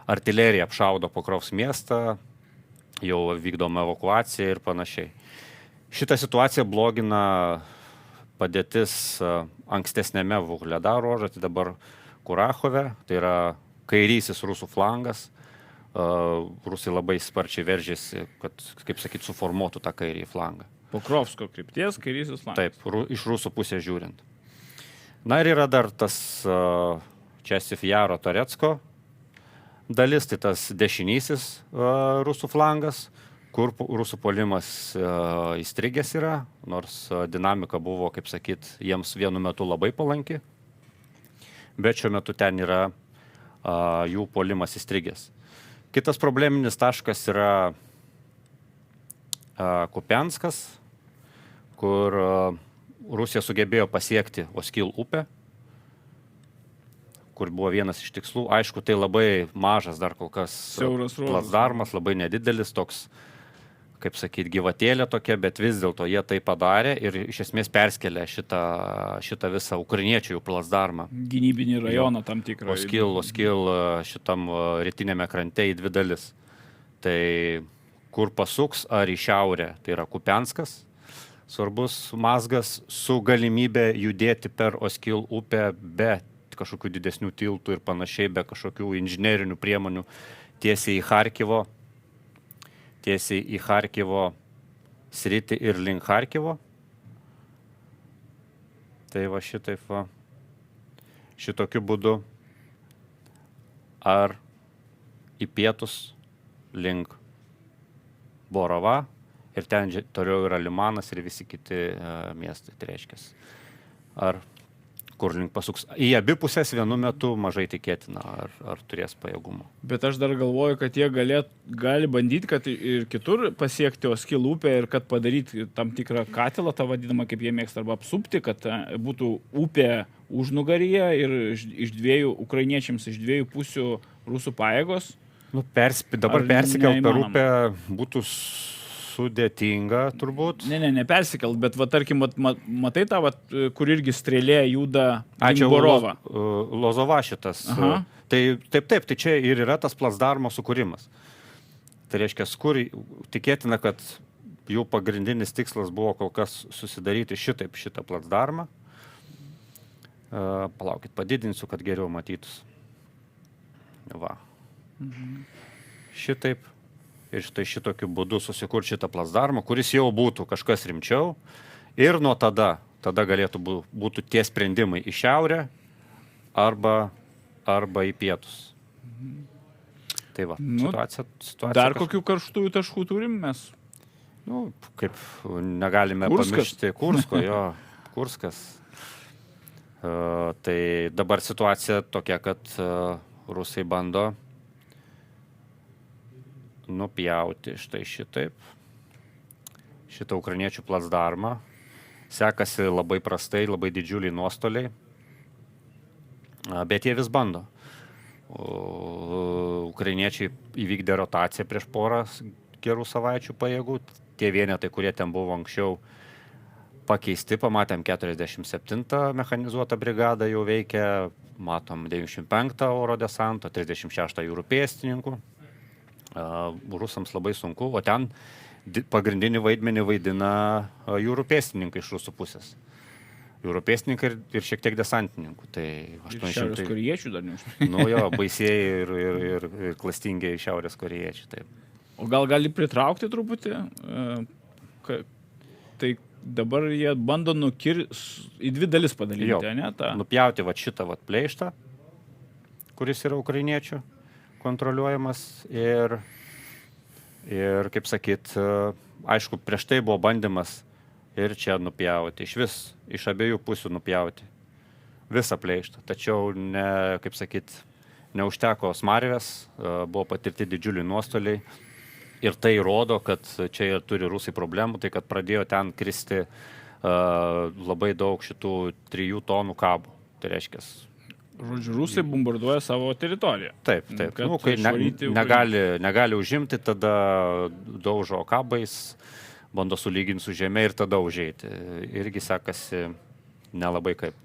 Speaker 3: artilerija apšaudo Pokrovsk miestą, jau vykdoma evakuacija ir panašiai. Šitą situaciją blogina padėtis ankstesnėme Vuhledaro ruože, tai dabar Kurachove, tai yra kairysis rusų flangas. Rusai labai sparčiai veržėsi, kad, kaip sakyti, suformuotų tą kairį flangą.
Speaker 1: Pokrovsko krypties kairysis flangas.
Speaker 3: Taip, iš rusų pusės žiūrint. Na ir yra dar tas Časiv Jaro Torecko dalis, tai tas dešinysis rusų flangas, kur rusų puolimas įstrigęs yra, nors dinamika buvo, kaip sakyt, jiems vienu metu labai palanki, bet šiuo metu ten yra jų puolimas įstrigęs. Kitas probleminis taškas yra Kupianskas, kur Rusija sugebėjo pasiekti Oskil upę, kur buvo vienas iš tikslų. Aišku, tai labai mažas dar kol kas
Speaker 1: Siauras ruožas.
Speaker 3: placdarmas, labai nedidelis toks, kaip sakyti, gyvatėlė tokia, bet vis dėlto jie tai padarė ir iš esmės perskelė šitą visą ukrainiečių placdarmą.
Speaker 1: Gynybinį rajoną tam tikrą.
Speaker 3: Oskil šitam rytinėme krante į dvi dalis. Tai kur pasuks, ar į šiaurę, tai yra Kupianskas, svarbus mazgas su galimybė judėti per Oskil upę be kažkokių didesnių tiltų ir panašiai, be kažkokių inžinerinių priemonių tiesiai į Charkivo sritį ir link Charkivo. Tai va šitaip va, šitokiu būdu ar į pietus link Borova ir ten toliau yra Limanas ir visi kiti miestai, tai reiškia. Ar kur link pasuks. Į abi pusės vienu metu mažai tikėtina, ar turės pajėgumų.
Speaker 1: Bet aš dar galvoju, kad jie gali bandyti, kad ir kitur pasiekti Oskil upę ir kad padaryti tam tikrą katilą, tą vadinamą, kaip jie mėgsta, arba apsupti, kad būtų upė užnugaryje ir iš dviejų, ukrainiečiams iš dviejų pusių rusų pajėgos.
Speaker 3: Nu, dabar persikelt per upę būtų sudėtinga turbūt.
Speaker 1: Ne persikelt, bet va, tarkim, matai tą, va, kur irgi strėlė juda link Borovą.
Speaker 3: Lozova šitas.
Speaker 1: Aha.
Speaker 3: Tai taip, tai čia ir yra tas placdarmo sukūrimas. Tai reiškia, kur tikėtina, kad jų pagrindinis tikslas buvo kol kas susidaryti šitą placdarmą. Palaukit, padidinsiu, kad geriau matytus. Va. Šitaip. Ir štai šitokiu būdu susikur šitą placdarmą, kuris jau būtų kažkas rimčiau. Ir nuo tada galėtų būtų tie sprendimai į šiaurę arba į pietus. Tai va, situacija
Speaker 1: Dar kokių karštųjų taškų turim mes?
Speaker 3: Nu, kaip negalime pamiršti Kursko, Kurskas. Tai dabar situacija tokia, kad rusai bando nupjauti štai šitą ukrainiečių placdarmą. Sekasi labai prastai, labai didžiuliai nuostoliai, bet jie vis bando. Ukrainiečiai įvykdė rotaciją prieš porą gerų savaičių pajėgų. Tie vienetai, kurie ten buvo anksčiau pakeisti, pamatėm 47 mechanizuotą brigadą jau veikia, matom 95 oro desanto, 36 jūrų pėstininkų. Rusams labai sunku, o ten pagrindinį vaidmenį vaidina jūrų pėstininkai iš rusų pusės. Jūrų pėstininkai ir šiek tiek desantininkų. Tai 800...
Speaker 1: Šiaurės korėjiečių dar neužtai.
Speaker 3: Nu jo, baisieji ir klastingiai šiaurės korėjiečiai. Taip.
Speaker 1: O gal gali pritraukti truputį? Tai dabar jie bando į dvi dalis padalinti, ne?
Speaker 3: Nupjauti va šitą va pleištą, kuris yra ukrainiečių kontroliuojamas ir kaip sakyt, aišku, prieš tai buvo bandymas ir čia nupjauti, iš abiejų pusių nupjauti visą pleištą. Tačiau, kaip sakyt, neužteko smarvės, buvo patirti didžiuliai nuostoliai ir tai rodo, kad čia turi rusai problemų, tai kad pradėjo ten kristi labai daug šitų 3 tonų kabų. Tai reiškia,
Speaker 1: žodžiu, rusai bombarduoja savo teritoriją.
Speaker 3: Taip. Kai negali užimti, tada daužo kabais, bando sulyginti su žeme ir tada užeiti. Irgi sekasi nelabai kaip.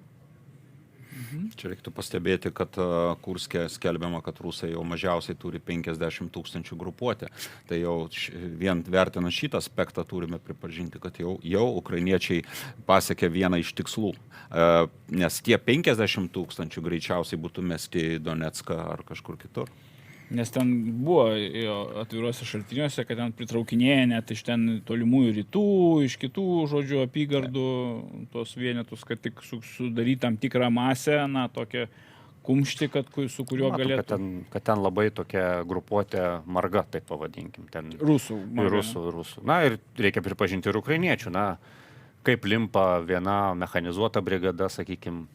Speaker 2: Čia reiktų pastebėti, kad Kurske skelbiama, kad rusai jau mažiausiai turi 50 000 grupuotę. Tai jau vien vertinant šitą aspektą turime pripažinti, kad jau ukrainiečiai pasiekė vieną iš tikslų. Nes tie 50 000 greičiausiai būtų mesti į Donecką ar kažkur kitur.
Speaker 1: Nes ten buvo atviruose šaltiniuose, kad ten pritraukinėja net iš ten tolimųjų rytų, iš kitų, žodžiu, apygardų tos vienetus, kad tik sudaryti tam tikrą masę, tokią kumštį, su kuriuo galėtų.
Speaker 3: Kad ten labai tokia grupuotė marga, taip pavadinkim. Ten
Speaker 1: rusų.
Speaker 3: Rusų. Na ir reikia pripažinti ir ukrainiečių. Na, kaip limpa viena mechanizuota brigada, sakykim,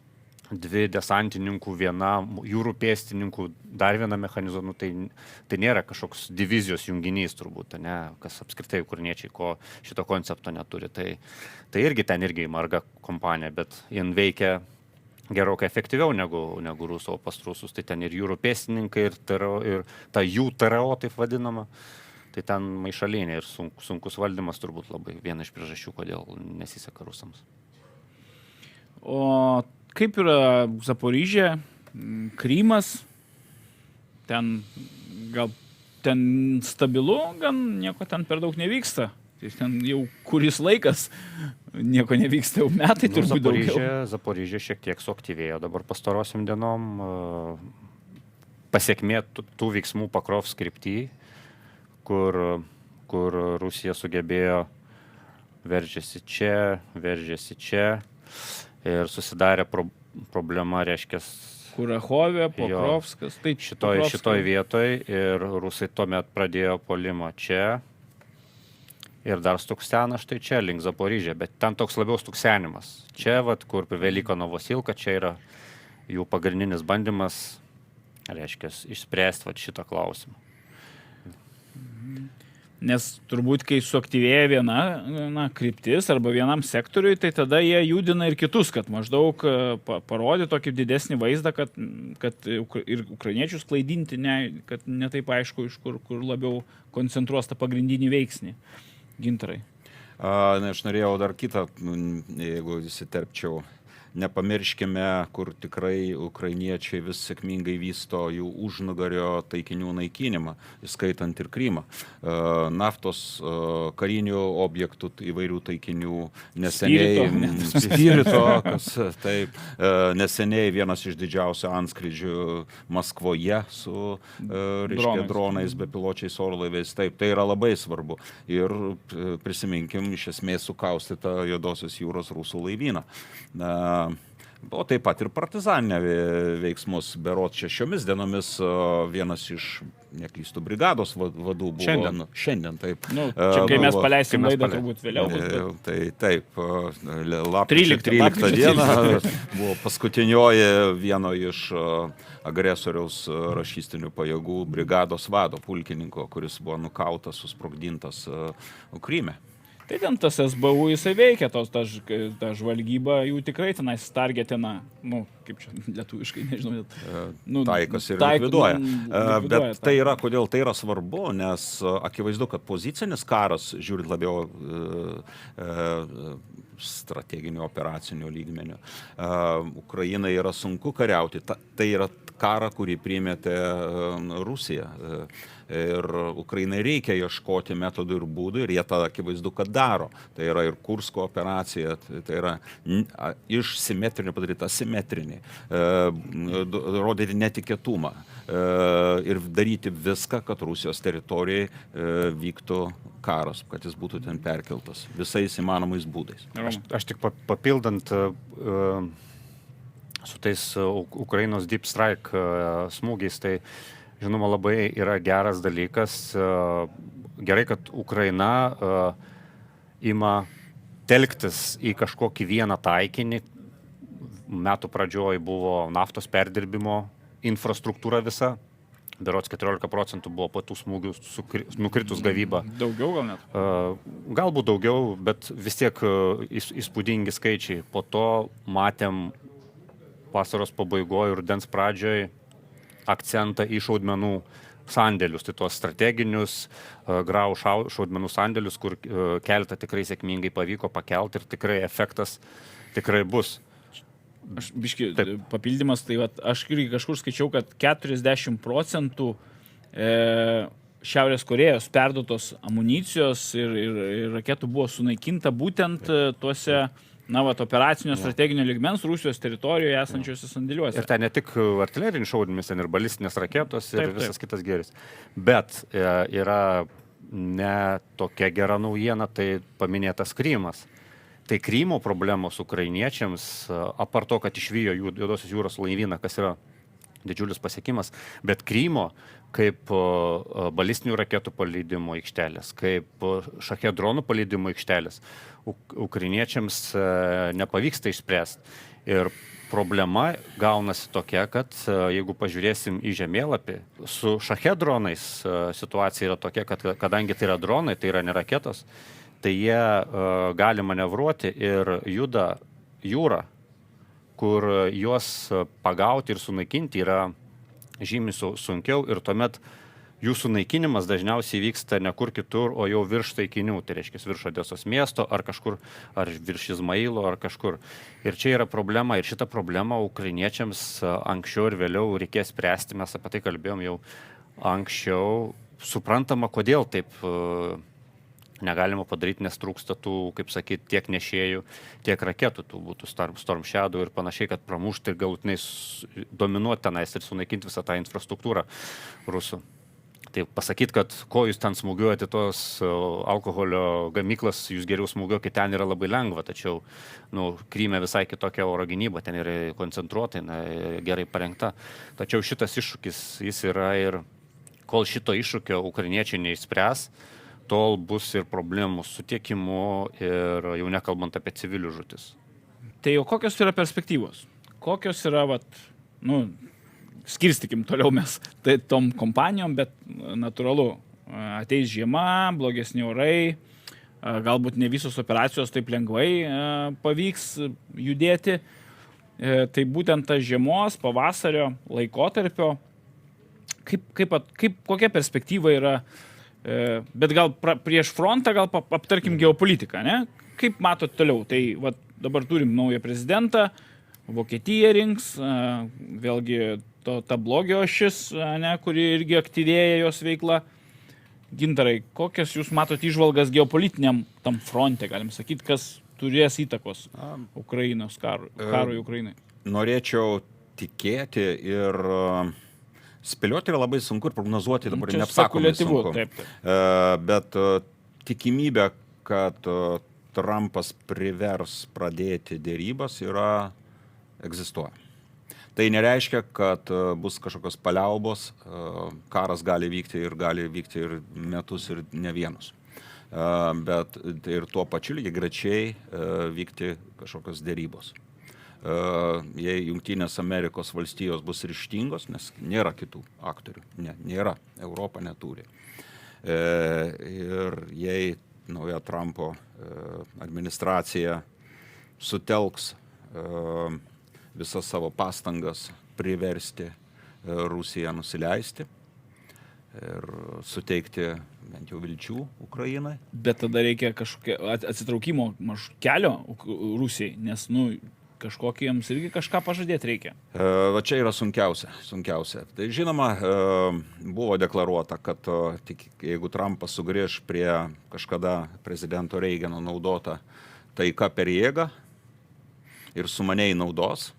Speaker 3: 2 desantininkų, 1 jūrų pėstininkų, dar 1 mechanizuota, tai nėra kažkoks divizijos junginys turbūt, ne, kas apskritai ukrainiečiai šito koncepto neturi. Tai irgi ten marga kompanija, bet jin veikia gerokai efektyviau negu rusų, o pas rusus tai ten ir jūrų pėstininkai, ir ta jų TRO, taip vadinama. Tai ten maišalinė ir sunkus valdymas turbūt labai viena iš priežasčių, kodėl nesiseka rusams.
Speaker 1: O kaip yra Zaporižė, Krymas, ten gal ten stabilu, gan nieko ten per daug nevyksta. Tai ten jau kuris laikas nieko nevyksta, jau metai turbūt daugiau.
Speaker 3: Zaporižė šiek tiek suaktyvėjo dabar pastarosiam dienom. Pasiekmė tų veiksmų Pakrovsk krypty, kur Rusija sugebėjo veržėsi čia ir susidarė problema, reiškia,
Speaker 1: Kurachovė, Pokrovskas. Tai
Speaker 3: šitoj vietoj ir rusai tuomet pradėjo puolimą čia ir dar stuksena štai čia, link Zaporižė, bet ten toks labiau stuksenimas. Čia, kur Veliko Novosilka, čia yra jų pagrindinis bandymas, reiškia, išspręsti šitą klausimą.
Speaker 1: Nes turbūt, kai suaktyvėja viena kryptis arba vienam sektoriui, tai tada jie judina ir kitus, kad maždaug parodė tokį didesnį vaizdą, kad ir ukrainiečius klaidinti, kad netaip aišku, iš kur labiau koncentruos tą pagrindinį veiksnį. Gintarai.
Speaker 2: Aš norėjau dar kitą, jeigu įsiterpčiau. Nepamirškime, kur tikrai ukrainiečiai vis sėkmingai vysto jų užnugario taikinių naikinimą, įskaitant ir Krymą. Naftos, karinių objektų, įvairių taikinių, neseniai vienas iš didžiausių antskrydžių Maskvoje su dronais, bepiločiais orlaiviais. Taip, tai yra labai svarbu. Ir prisiminkim, iš esmės sukaustytą Juodosios jūros rusų laivyną. O taip pat ir partizaninę veiksmus. Berods šiomis dienomis vienas iš, neklystų, brigados vadų buvo. Šiandien, taip.
Speaker 1: Čia kai mes paleisim laidą, turbūt vėliau bus.
Speaker 2: Tai taip, lapkričio 13 dieną buvo paskutinioji vieno iš agresoriaus rašystinių pajėgų brigados vado, pulkininko, kuris buvo nukautas, susprogdintas Kryme.
Speaker 1: Tai ten tas SBU jisai veikia, ta žvalgyba jų tikrai tenais targetina, kaip čia lietuviškai, nežinau.
Speaker 2: Taikas ir likviduoja. Bet tai yra, kodėl tai yra svarbu, nes akivaizdu, kad pozicinis karas, žiūrint labiau strateginių operacinių lygmenių, Ukrainai yra sunku kariauti. Tai yra karą, kurį priėmėte Rusija. Ir Ukrainai reikia ieškoti metodų ir būdų, ir jie tą akivaizdu, kad daro. Tai yra ir Kursko operacija, tai yra iš simetrinio padaryti asimetrinį, rodyti netikėtumą ir daryti viską, kad Rusijos teritorijai vyktų karas, kad jis būtų ten perkeltas visais įmanomais būdais.
Speaker 3: Aš tik papildant su tais Ukrainos Deep Strike smūgiais, tai žinoma, labai yra geras dalykas. Gerai, kad Ukraina ima telktis į kažkokį vieną taikinį. Metų pradžioj buvo naftos perdirbimo infrastruktūra visa. Berods 14% buvo po tų smūgių nukritus gavyba.
Speaker 1: Daugiau gal net?
Speaker 3: Galbūt daugiau, bet vis tiek įspūdingi skaičiai. Po to matėm vasaros pabaigoje ir rudens pradžioje akcentą į šaudmenų sandėlius, tai tuos strateginius grau šaudmenų sandėlius, kur keletą tikrai sėkmingai pavyko pakelti ir tikrai efektas tikrai bus.
Speaker 1: Aš biški papildymas, tai aš kažkur skaičiau, kad 40% Šiaurės Korėjos perduotos amunicijos ir raketų buvo sunaikinta būtent tuose operacinio strateginio lygmens Rusijos teritorijoje esančiuose sandėliuose.
Speaker 3: Ir ten ne tik artilerinis šaudymis, ten ir balistinės raketos ir visas kitas gėris. Bet yra ne tokia gera naujiena, tai paminėtas Krymas. Tai Krymo problemos ukrainiečiams, apart to, kad išvijo Juodosios jūros laivyną, kas yra didžiulis pasiekimas, bet Krymo kaip balistinių raketų paleidimo aikštelės, kaip šachet dronų paleidimo aikštelės, ukrainiečiams nepavyksta išspręsti. Ir problema gaunasi tokia, kad jeigu pažiūrėsim į žemėlapį, su šachet dronais situacija yra tokia, kad kadangi tai yra dronai, tai yra ne raketos, tai jie gali manevruoti ir juda jūra. kur juos pagauti ir sunaikinti yra žymiai sunkiau ir tuomet jų sunaikinimas dažniausiai vyksta ne kur kitur, o jau virš taikinių, tai reiškia virš Odesos miesto ar kažkur, ar virš Izmailo ar kažkur. Ir čia yra problema ir šitą problemą ukrainiečiams anksčiau ir vėliau reikės spręsti, mes apie tai kalbėjom jau anksčiau, suprantama, kodėl taip negalima padaryti, nes trūksta tų, kaip sakyti, tiek nešėjų, tiek raketų, tų būtų Storm Shadow ir panašiai, kad pramušti ir galutinai dominuoti tenais ir sunaikinti visą tą infrastruktūrą rusų. Tai pasakyti, kad ko jūs ten smūgiuojate tos alkoholio gamyklas, jūs geriau smūgiuokite, ten yra labai lengva, tačiau Kryme visai kitokia oro gynyba, ten yra koncentruotai, gerai parengta. Tačiau šitas iššūkis jis yra ir kol šito iššūkio ukrainiečiai neišspręs, tol bus ir problemų su tiekimu ir jau nekalbant apie civilių žūtis.
Speaker 1: Tai jau kokios yra perspektyvos? Kokios yra, skirstykim toliau mes tom kompanijom, bet natūralu, ateis žiema, blogesni orai, galbūt ne visos operacijos taip lengvai pavyks judėti. Tai būtent ta žiemos, pavasario laikotarpio, kokia perspektyva yra, bet gal prieš frontą, gal aptarkim geopolitiką, ne? Kaip matot toliau? Tai dabar turim naują prezidentą, Vokietija rinks, vėlgi ta blogio ašis, kuri irgi aktyvėja jos veikla. Gintarai, kokias jūs matot įžvalgas geopolitiniam tam fronte, galim sakyti, kas turės įtakos Ukrainos karui Ukrainai?
Speaker 2: Norėčiau tikėti ir spėlioti yra labai sunku ir prognozuoti dabar neapsakomai sunku. Bet tikimybė, kad Trumpas privers pradėti dėrybas egzistuoja. Tai nereiškia, kad bus kažkokios paliaubos, karas gali vykti ir metus ir ne vienus. Bet ir tuo pačiu lygiai grečiai vykti kažkokios dėrybos. Jei Jungtinės Amerikos valstijos bus ryžtingos, nes nėra kitų aktorių, nėra, Europa neturi. Ir jei nauja Trumpo administracija sutelks visas savo pastangas priversti Rusiją nusileisti ir suteikti bent jau vilčių Ukrainai.
Speaker 1: Bet tada reikia kažkokio atsitraukimo kelio Rusijai, nes kažkokį jiems irgi kažką pažadėti reikia.
Speaker 2: Va čia yra sunkiausia. Tai žinoma, buvo deklaruota, kad jeigu Trumpas sugrįž prie kažkada prezidento Reigano naudota taika per jėgą ir sumaniai naudos.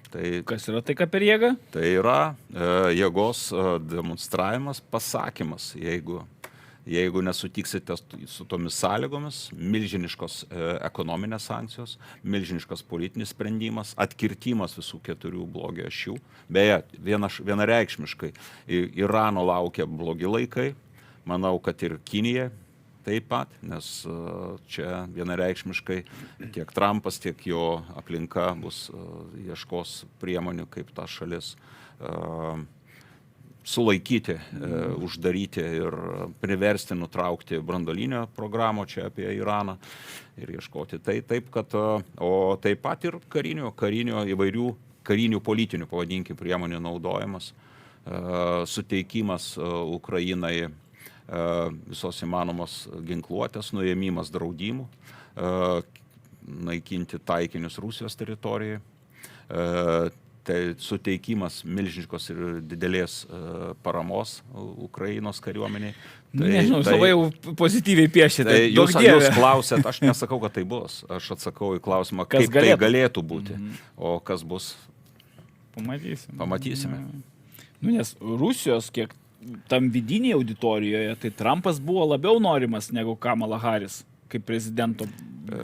Speaker 1: Kas yra taika per jėgą?
Speaker 2: Tai yra jėgos demonstravimas, pasakymas, jeigu nesutiksite su tomis sąlygomis, milžiniškos ekonominės sankcijos, milžiniškas politinis sprendimas, atkirtimas visų 4 blogio ašių. Beje, vienareikšmiškai Irano laukia blogi laikai, manau, kad ir Kinija taip pat, nes čia vienareikšmiškai tiek Trumpas, tiek jo aplinka ieškos priemonių, kaip tą šalis sulaikyti, uždaryti ir priversti nutraukti branduolinę programą čia apie Iraną ir ieškoti. Taip, kad, o taip pat ir karinių įvairių karinių politinių, pavadinkim, priemonių naudojimas, suteikimas Ukrainai visos įmanomos ginkluotės, nuėmimas draudimų, naikinti taikinius Rusijos teritorijai, tai suteikimas milžiniškos ir didelės paramos Ukrainos kariuomeniai.
Speaker 1: Nežinau, labai jau pozityviai piešite.
Speaker 2: Jūs klausėt, aš nesakau, kad tai bus. Aš atsakau į klausimą, kaip tai galėtų būti. O kas bus? Pamatysime.
Speaker 1: Nes Rusijos, kiek tam vidinėje auditorijoje, tai Trumpas buvo labiau norimas negu Kamala Harris kaip prezidento.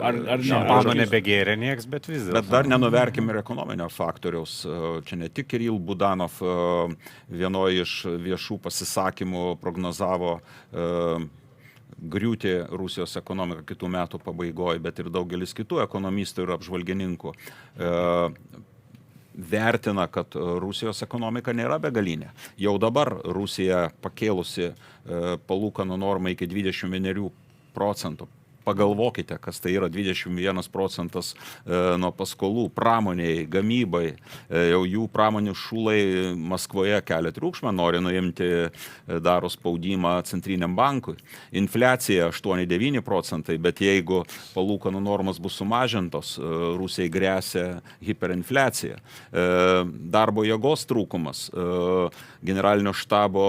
Speaker 1: Ar
Speaker 3: šampano nebegėrė nieks, bet vis dėlto.
Speaker 2: Bet dar nenuverkim ir ekonominio faktoriaus. Čia ne tik Kiril Budanov vienoje iš viešų pasisakymų prognozavo griūti Rusijos ekonomiką kitų metų pabaigoje, bet ir daugelis kitų ekonomistų ir apžvalgininkų vertina, kad Rusijos ekonomika nėra begalinė. Jau dabar Rusija pakėlusi palūkanų normą iki 21%, pagalvokite, kas tai yra 21% nuo paskolų pramoniai, gamybai. Jau jų pramonių šulai Maskvoje kelia triukšmą, nori nuimti, daro spaudimą centriniam bankui. Infliacija 8-9%, bet jeigu palūkanų normos bus sumažintos, Rusijai grėsia hiperinfliacija. Darbo jėgos trūkumas, generalinio štabo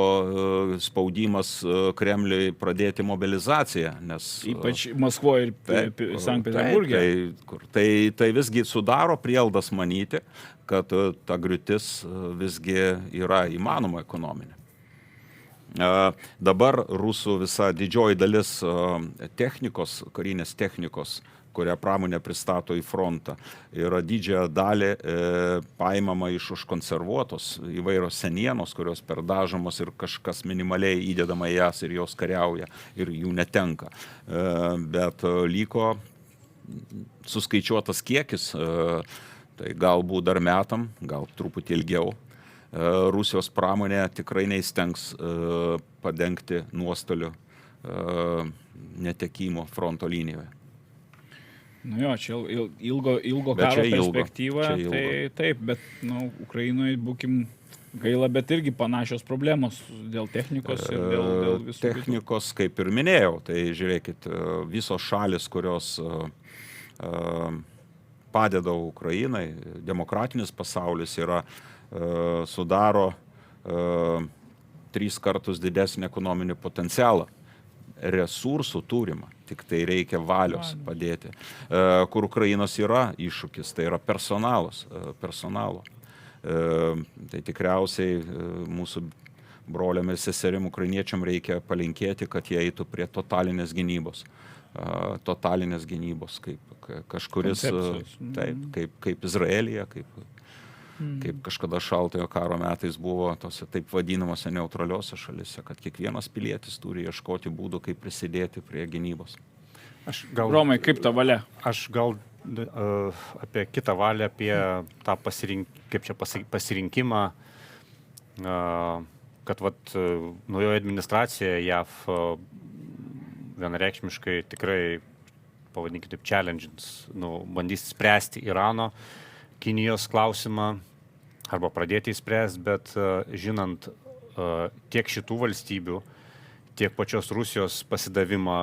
Speaker 2: spaudimas Kremliui pradėti mobilizaciją, nes...
Speaker 1: Ypač Maskvoje ir Sankt Peterburge.
Speaker 2: Tai visgi sudaro prielaidas manyti, kad ta griūtis visgi yra įmanoma ekonominė. Dabar rusų visa didžioji dalis technikos, karinės technikos, kurią pramonė pristato į frontą, yra didžiąją dalį paimama iš užkonservuotos įvairios senienos, kurios perdažomos ir kažkas minimaliai įdedama į jas ir jos kariauja ir jų netenka. Bet liko suskaičiuotas kiekis, tai galbūt dar metam, gal truputį ilgiau. Rusijos pramonė tikrai neįstengs padengti nuostolių netekimo fronto linijoje.
Speaker 1: Nu jo, čia ilgo karo perspektyva, tai taip, bet Ukrainoje būkim gaila, bet irgi panašios problemos dėl technikos ir dėl visų.
Speaker 2: Technikos, kaip ir minėjau, tai žiūrėkit, visos šalis, kurios padeda Ukrainai, demokratinis pasaulis sudaro 3 kartus didesnį ekonominį potencialą. Resursų turima, tik tai reikia valios padėti. Kur Ukrainos yra iššūkis, tai yra personalo. Tai tikriausiai mūsų broliam ir seserim ukrainiečiam reikia palinkėti, kad jie eitų prie totalinės gynybos. Totalinės gynybos, kaip kažkuris, taip, kaip Izraelija, kaip kažkada šaltojo karo metais buvo tose taip vadinamose neutraliose šalise, kad kiekvienas pilietis turi ieškoti būdų, kaip prisidėti prie gynybos.
Speaker 1: Romai, kaip ta valia?
Speaker 3: Aš gal apie kitą valią, apie tą pasirinkimą, kad naujoji administracija JAV vienareikšmiškai tikrai, pavadinkime taip, challenges, bandys spręsti Irano, Kinijos klausimą arba pradėti įspręsti, bet žinant tiek šitų valstybių, tiek pačios Rusijos pasidavimą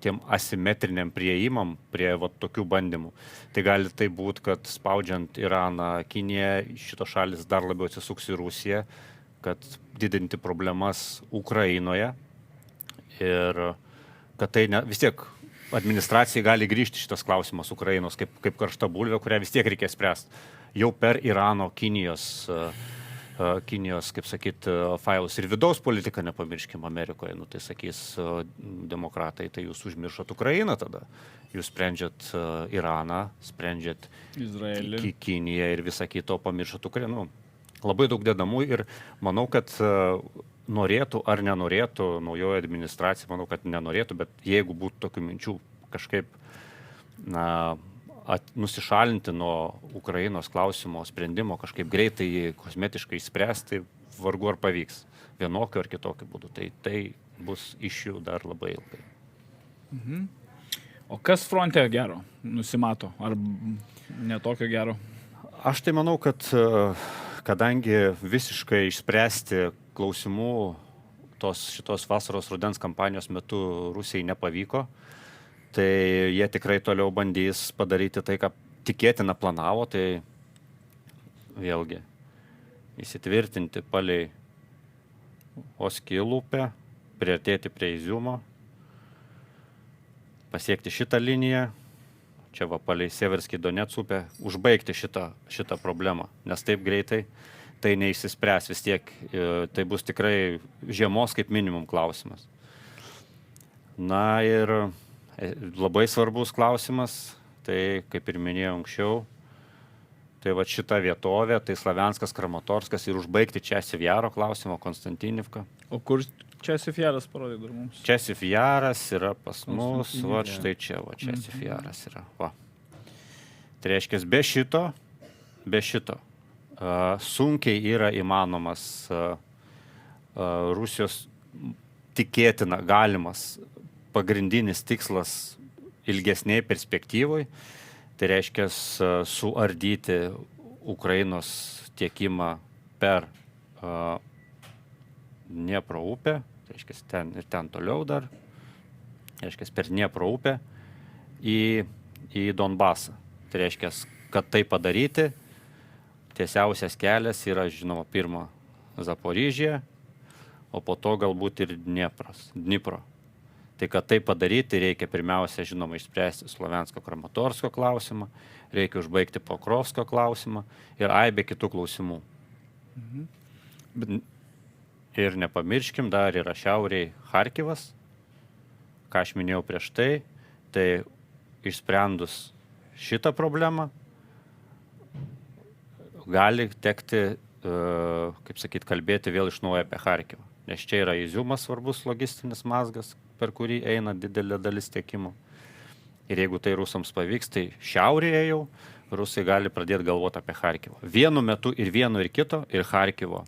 Speaker 3: tiem asimetriniam prieimam prie tokių bandymų, tai gali tai būti, kad spaudžiant Iraną, Kiniją, šitos šalis dar labiau atsisuks į Rusiją, kad didinti problemas Ukrainoje ir kad tai vis tiek administracijai gali grįžti šitas klausimas Ukrainos kaip karšta bulvė, kurią vis tiek reikės spręsti. Jau per Irano, Kinijos, kaip sakyt, failus ir vidaus politiką nepamirškim Amerikoje. Tai sakys demokratai, tai jūs užmiršot Ukrainą tada. Jūs sprendžiat Iraną, sprendžiat
Speaker 1: Izraelį,
Speaker 3: Kiniją ir visą kito pamiršot Ukrainą. Labai daug dedamų ir manau, kad norėtų ar nenorėtų naujoji administracija, manau, kad nenorėtų, bet jeigu būtų tokių minčių kažkaip nusišalinti nuo Ukrainos klausimo sprendimo, kažkaip greitai jį kosmetiškai išspręsti, vargu ar pavyks vienokiu ar kitokiu būdu. Tai bus iš jų dar labai ilgai.
Speaker 1: O kas fronte gero nusimato? Ar netokio gero?
Speaker 3: Aš tai manau, kad kadangi visiškai išspręsti klausimų šitos vasaros rudens kampanijos metu Rusijai nepavyko, tai jie tikrai toliau bandys padaryti tai, ką tikėtina planavo, tai vėlgi įsitvirtinti palei Oskil upę, priartėti prie Iziumo, pasiekti šitą liniją, čia palei Severskį Donets upę, užbaigti šitą problemą, nes taip greitai tai neišsispręs vis tiek, tai bus tikrai žiemos kaip minimum klausimas. Na ir labai svarbus klausimas, tai kaip ir minėjau anksčiau, tai šita vietovė, tai Slavianskas, Kramatorskas ir užbaigti Česiv Jaro klausimą, Konstantinivką.
Speaker 1: O kur Česiv Jaras parodė dar mums?
Speaker 3: Česiv Jaras yra pas mus, štai čia, Česiv Jaras yra. Tai reiškia, be šito, sunkiai yra įmanomas Rusijos tikėtina, galimas pagrindinis tikslas ilgesniai perspektyvai, tai reiškia suardyti Ukrainos tiekimą per Dniepro upę, tai reiškia ten ir ten toliau dar, tai reiškia per Dniepro upę į Donbasą. Tai reiškia, kad tai padaryti, tiesiausias kelias yra, žinoma, pirma Zaporižė, o po to galbūt ir Dnipro. Tai kad tai padaryti, reikia pirmiausia, žinoma, išspręsti Slovensko-Kramatorsko klausimą, reikia užbaigti Pokrovsko klausimą ir aibė kitų klausimų. Ir nepamirškim, dar yra šiauriai Charkivas, ką aš minėjau prieš tai išsprendus šitą problemą, gali tekti, kaip sakyt, kalbėti vėl iš naujo apie Charkivą. Nes čia yra Iziumas svarbus logistinis mazgas, per kurį eina didelė dalis tiekimo. Ir jeigu tai rusams pavyks, tai šiaurėje jau rusai gali pradėti galvoti apie Charkivą. Vienu metu ir vieno ir kito, ir Charkivo,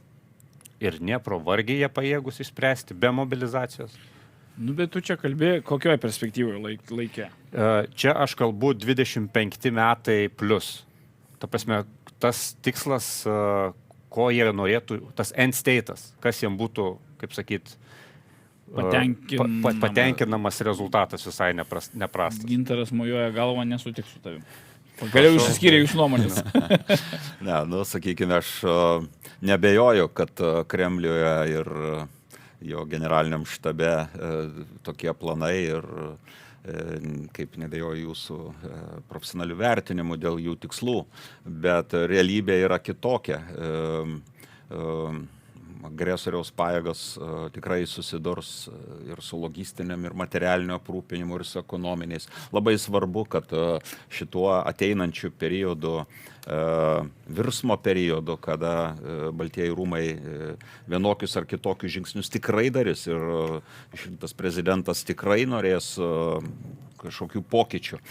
Speaker 3: ir Dniepro vargiai jie pajėgus išspręsti be mobilizacijos.
Speaker 1: Bet tu čia kalbėjai, kokioje perspektyvoje laikė?
Speaker 3: Čia aš kalbu 25 metai plus. Ta prasme, tas tikslas, ko jie norėtų, tas end status, kas jiem būtų, kaip sakyt, patenkinamas rezultatas visai neprastas.
Speaker 1: Gintaras mojuoja galvą, nesutiks su tavim. Pagaliau išsiskyrė jūsų nuomonės.
Speaker 2: Ne, sakykime, aš nebejoju, kad Kremliuje ir jo generaliniam štabe tokie planai ir kaip nebejoju jūsų profesionalių vertinimų dėl jų tikslų, bet realybė yra kitokia. Agresoriaus pajėgas tikrai susidurs ir su logistiniam, ir materialiniu aprūpinimu, ir su ekonominiais. Labai svarbu, kad šituo ateinančiu periodu, virsmo periodu, kada Baltieji rūmai vienokius ar kitokius žingsnius tikrai darys ir šitas prezidentas tikrai norės kažkokių pokyčių.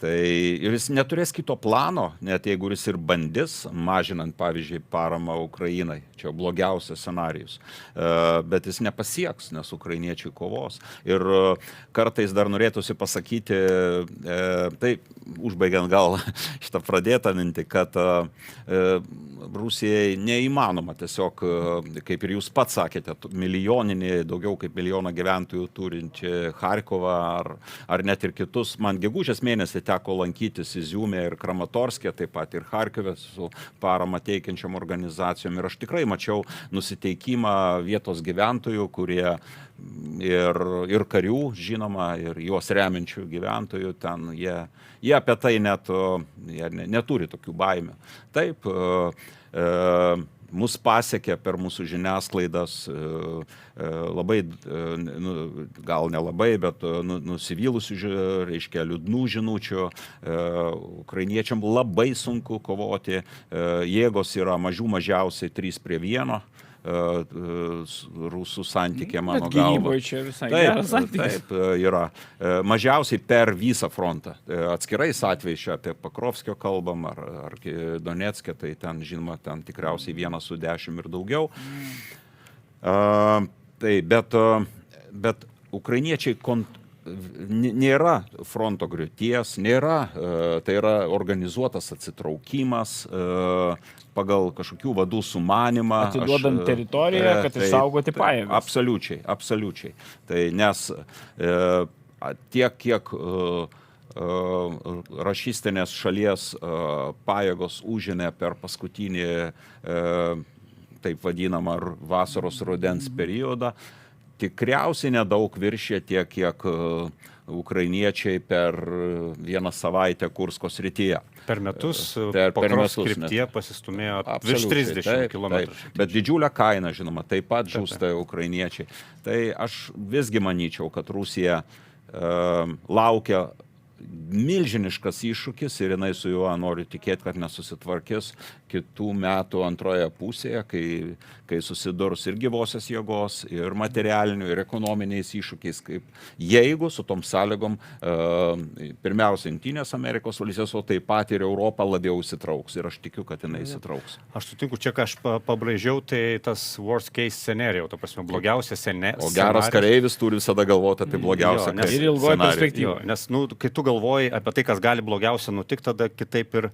Speaker 2: Tai ir jis neturės kito plano, net jeigu jis ir bandys, mažinant, pavyzdžiui, paramą Ukrainai. Čia blogiausias scenarijus. Bet jis nepasieks, nes ukrainiečiai kovos. Ir kartais dar norėtųsi pasakyti, tai užbaigiant gal šitą pradėtą mintį, kad Rusijai neįmanoma tiesiog, kaip ir jūs pats sakėte, milijoninį, daugiau kaip milijoną gyventojų turinčią Charkovą ar net ir kitus. Man gegužės mėnesį teko lankytis Iziume ir Kramatorske, taip pat ir Charkive su parama teikiančiom organizacijom. Ir aš tikrai mačiau nusiteikimą vietos gyventojų, kurie ir karių, žinoma, ir juos remiančių gyventojų, ten jie apie tai net neturi tokių baimių. Taip, mus pasiekė per mūsų žiniasklaidas labai, gal nelabai, bet nusivylusių, reiškia, liūdnų žinučių. Ukrainiečiam labai sunku kovoti, jėgos yra mažiausiai 3:1. Rusų santykė, mano galva.
Speaker 1: Bet gynyboje čia visai geras santykis.
Speaker 2: Taip, yra. Mažiausiai per visą frontą. Atskirais atvejais čia apie Pokrovskio kalbam, ar Donecke, tai ten, žinoma, ten tikriausiai 1:10 ir daugiau. Bet ukrainiečiai nėra fronto griūties, tai yra organizuotas atsitraukimas pagal kažkokių vadų sumanimą.
Speaker 1: Atiduodant teritoriją, kad išsaugoti pajėgas.
Speaker 2: Absoliučiai. Tai nes tiek, kiek rašistinės šalies pajėgos užėmė per paskutinį, taip vadinamą, vasaros rudens periodą, tikriausiai nedaug viršė tiek, kiek ukrainiečiai per vieną savaitę Kursko srityje.
Speaker 3: Per metus Pokrovsko kryptyje pasistumėjo virš 30 km.
Speaker 2: Bet didžiulę kainą, žinoma, taip pat žūsta ukrainiečiai. Tai aš visgi manyčiau, kad Rusija laukia milžiniškas iššūkis ir jinai su juo noriu tikėti, kad nesusitvarkys kitų metų antroje pusėje, kai susidurs ir gyvosios jėgos, ir materialinių, ir ekonominiais iššūkiais, kaip jeigu su tom sąlygom pirmiausia Jungtinės Amerikos valstijos, o taip pat ir Europa labiau įsitrauks. Ir aš tikiu, kad jinai įsitrauks.
Speaker 3: Aš sutinku, čia ką aš pabraižiau, tai tas worst case scenario, ta prasme, blogiausia scenario.
Speaker 2: O geras kareivis turi visada galvoti apie blogiausią
Speaker 3: nes,
Speaker 1: ir ilgoji perspektyva.
Speaker 3: Nes, kai tu galvoji apie tai, kas gali blogiausia nutikti, tada kitaip ir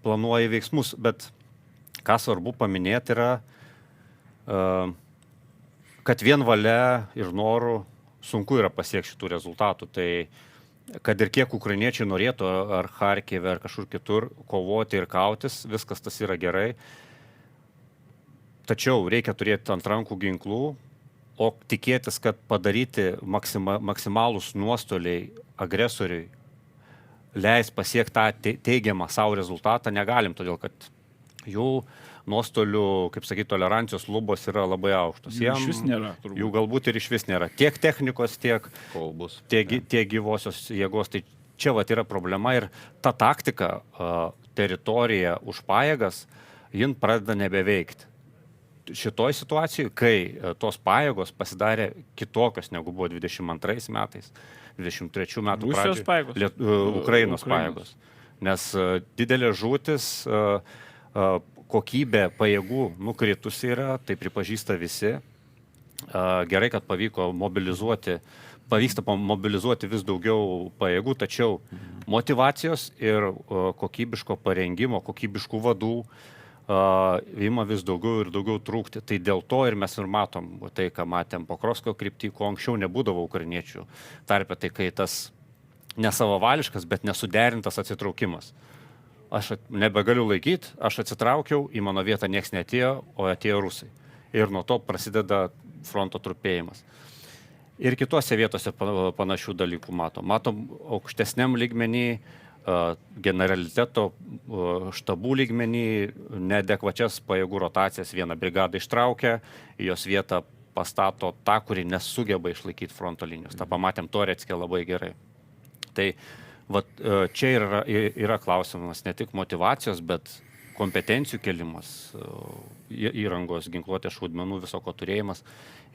Speaker 3: planuoji veiksmus. Bet ką svarbu paminėti yra, kad vien valia ir norų sunku yra pasiekti šitų rezultatų. Tai kad ir kiek ukrainiečiai norėtų ar Charkive, ar kažkur kitur kovoti ir kautis, viskas tas yra gerai. Tačiau reikia turėti ant rankų ginklų, o tikėtis, kad padaryti maksimalūs nuostoliai agresoriui leis pasiekti tą teigiamą savo rezultatą negalim, todėl kad jų nuostolių, kaip sakyti, tolerancijos lubos yra labai aukštos.
Speaker 1: Iš vis nėra.
Speaker 3: Jų galbūt ir iš vis nėra. Tiek technikos, tiek gyvosios jėgos. Tai čia vat yra problema ir ta taktika, teritorija už pajėgas, jin pradeda nebeveikti. Šitoj situacijai, kai tos pajėgos pasidarė kitokios negu buvo 22 metais, 23 metų
Speaker 1: Rusijos pajėgos?
Speaker 3: Ukrainos pajėgos. Nes didelė žūtis, kokybė pajėgų nukritusi yra, tai pripažįsta visi. Gerai, kad pavyksta mobilizuoti vis daugiau pajėgų, tačiau motyvacijos ir kokybiško parengimo, kokybiškų vadų ima vis daugiau ir daugiau trūkti. Tai dėl to ir mes ir matom tai, ką matėm Pokrovsko krypty, ko anksčiau nebūdavo ukrainiečių tarpe, tai kai tas nesavavališkas, bet nesuderintas atsitraukimas. Aš nebegaliu laikyti, aš atsitraukiau, į mano vietą nieks neatėjo, o atėjo rusai. Ir nuo to prasideda fronto trupėjimas. Ir kitose vietose panašių dalykų matom. Matom aukštesniam lygmenį, generaliteto štabų lygmenį, neadekvačias pajėgų rotacijas vieną brigadą ištraukia, į jos vietą pastato tą, kuri nesugeba išlaikyti fronto linijos. Ta pamatėm Toretske labai gerai. Tai čia yra klausimas ne tik motyvacijos, bet kompetencijų kelimas, įrangos, ginkluotės, šaudmenų, viso ko turėjimas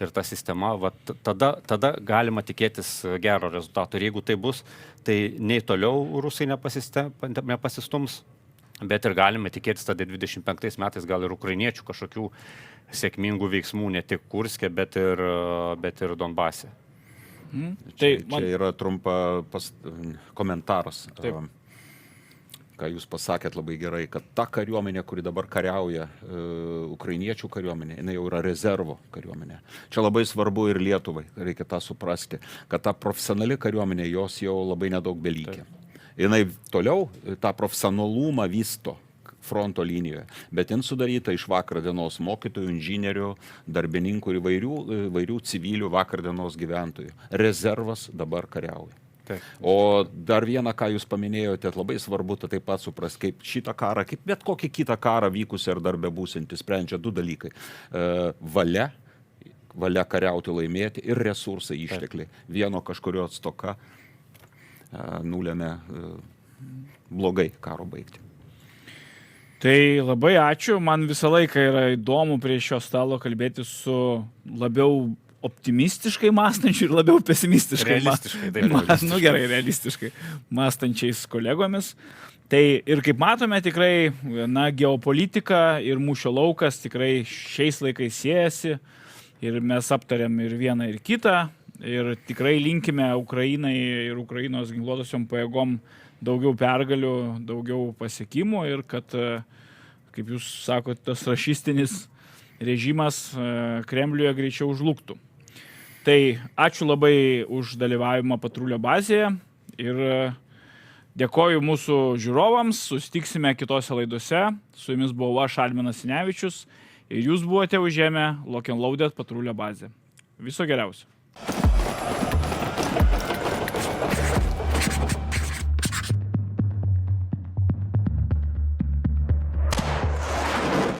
Speaker 3: ir ta sistema, tada galima tikėtis gero rezultato. Ir jeigu tai bus, tai nei toliau rusai nepasistums, bet ir galime tikėtis tada 25 metais gal ir ukrainiečių kažkokių sėkmingų veiksmų ne tik Kurske, bet ir Donbase.
Speaker 2: Čia yra trumpa komentaras.
Speaker 1: Taip.
Speaker 2: Ką jūs pasakėt labai gerai, kad ta kariuomenė, kuri dabar kariauja, ukrainiečių kariuomenė, jinai jau yra rezervo kariuomenė. Čia labai svarbu ir Lietuvai, reikia tą suprasti, kad ta profesionali kariuomenė, jos jau labai nedaug belykė. Jinai toliau tą profesionalumą vysto fronto linijoje, bet jin sudaryta iš vakar dienos mokytojų, inžinierių, darbininkų ir įvairių civilių vakar dienos gyventojų. Rezervas dabar kariauja.
Speaker 3: Taip.
Speaker 2: O dar vieną, ką jūs paminėjote, labai svarbu taip pat supras, kaip šitą karą, kaip bet kokį kitą karą vykusi ar dar bebūsinti, sprendžia du dalykai. Valia kariauti, laimėti ir resursai, ištekliai. Vieno kažkurio atstoka nulėmė blogai karo baigti.
Speaker 1: Tai labai ačiū, man visą laiką yra įdomu prie šio stalo kalbėti su labiau optimistiškai mąstančių ir labiau pesimistiškai realistiškai mąstančiais kolegomis. Tai ir kaip matome, tikrai geopolitika ir mūšio laukas tikrai šiais laikais siejasi ir mes aptariam ir vieną ir kitą ir tikrai linkime Ukrainai ir Ukrainos ginkluotosiom pajėgom daugiau pergalių, daugiau pasiekimų ir kad, kaip jūs sakote, tas rašistinis režimas Kremliuje greičiau žlugtų. Tai ačiū labai už dalyvavimą Patrulio bazėje ir dėkoju mūsų žiūrovams, susitiksime kitose laidose. Su jumis buvau aš, Alminas Sinevičius, ir jūs buvote užėmę Lock and Loaded Patrulio bazę. Viso geriausio.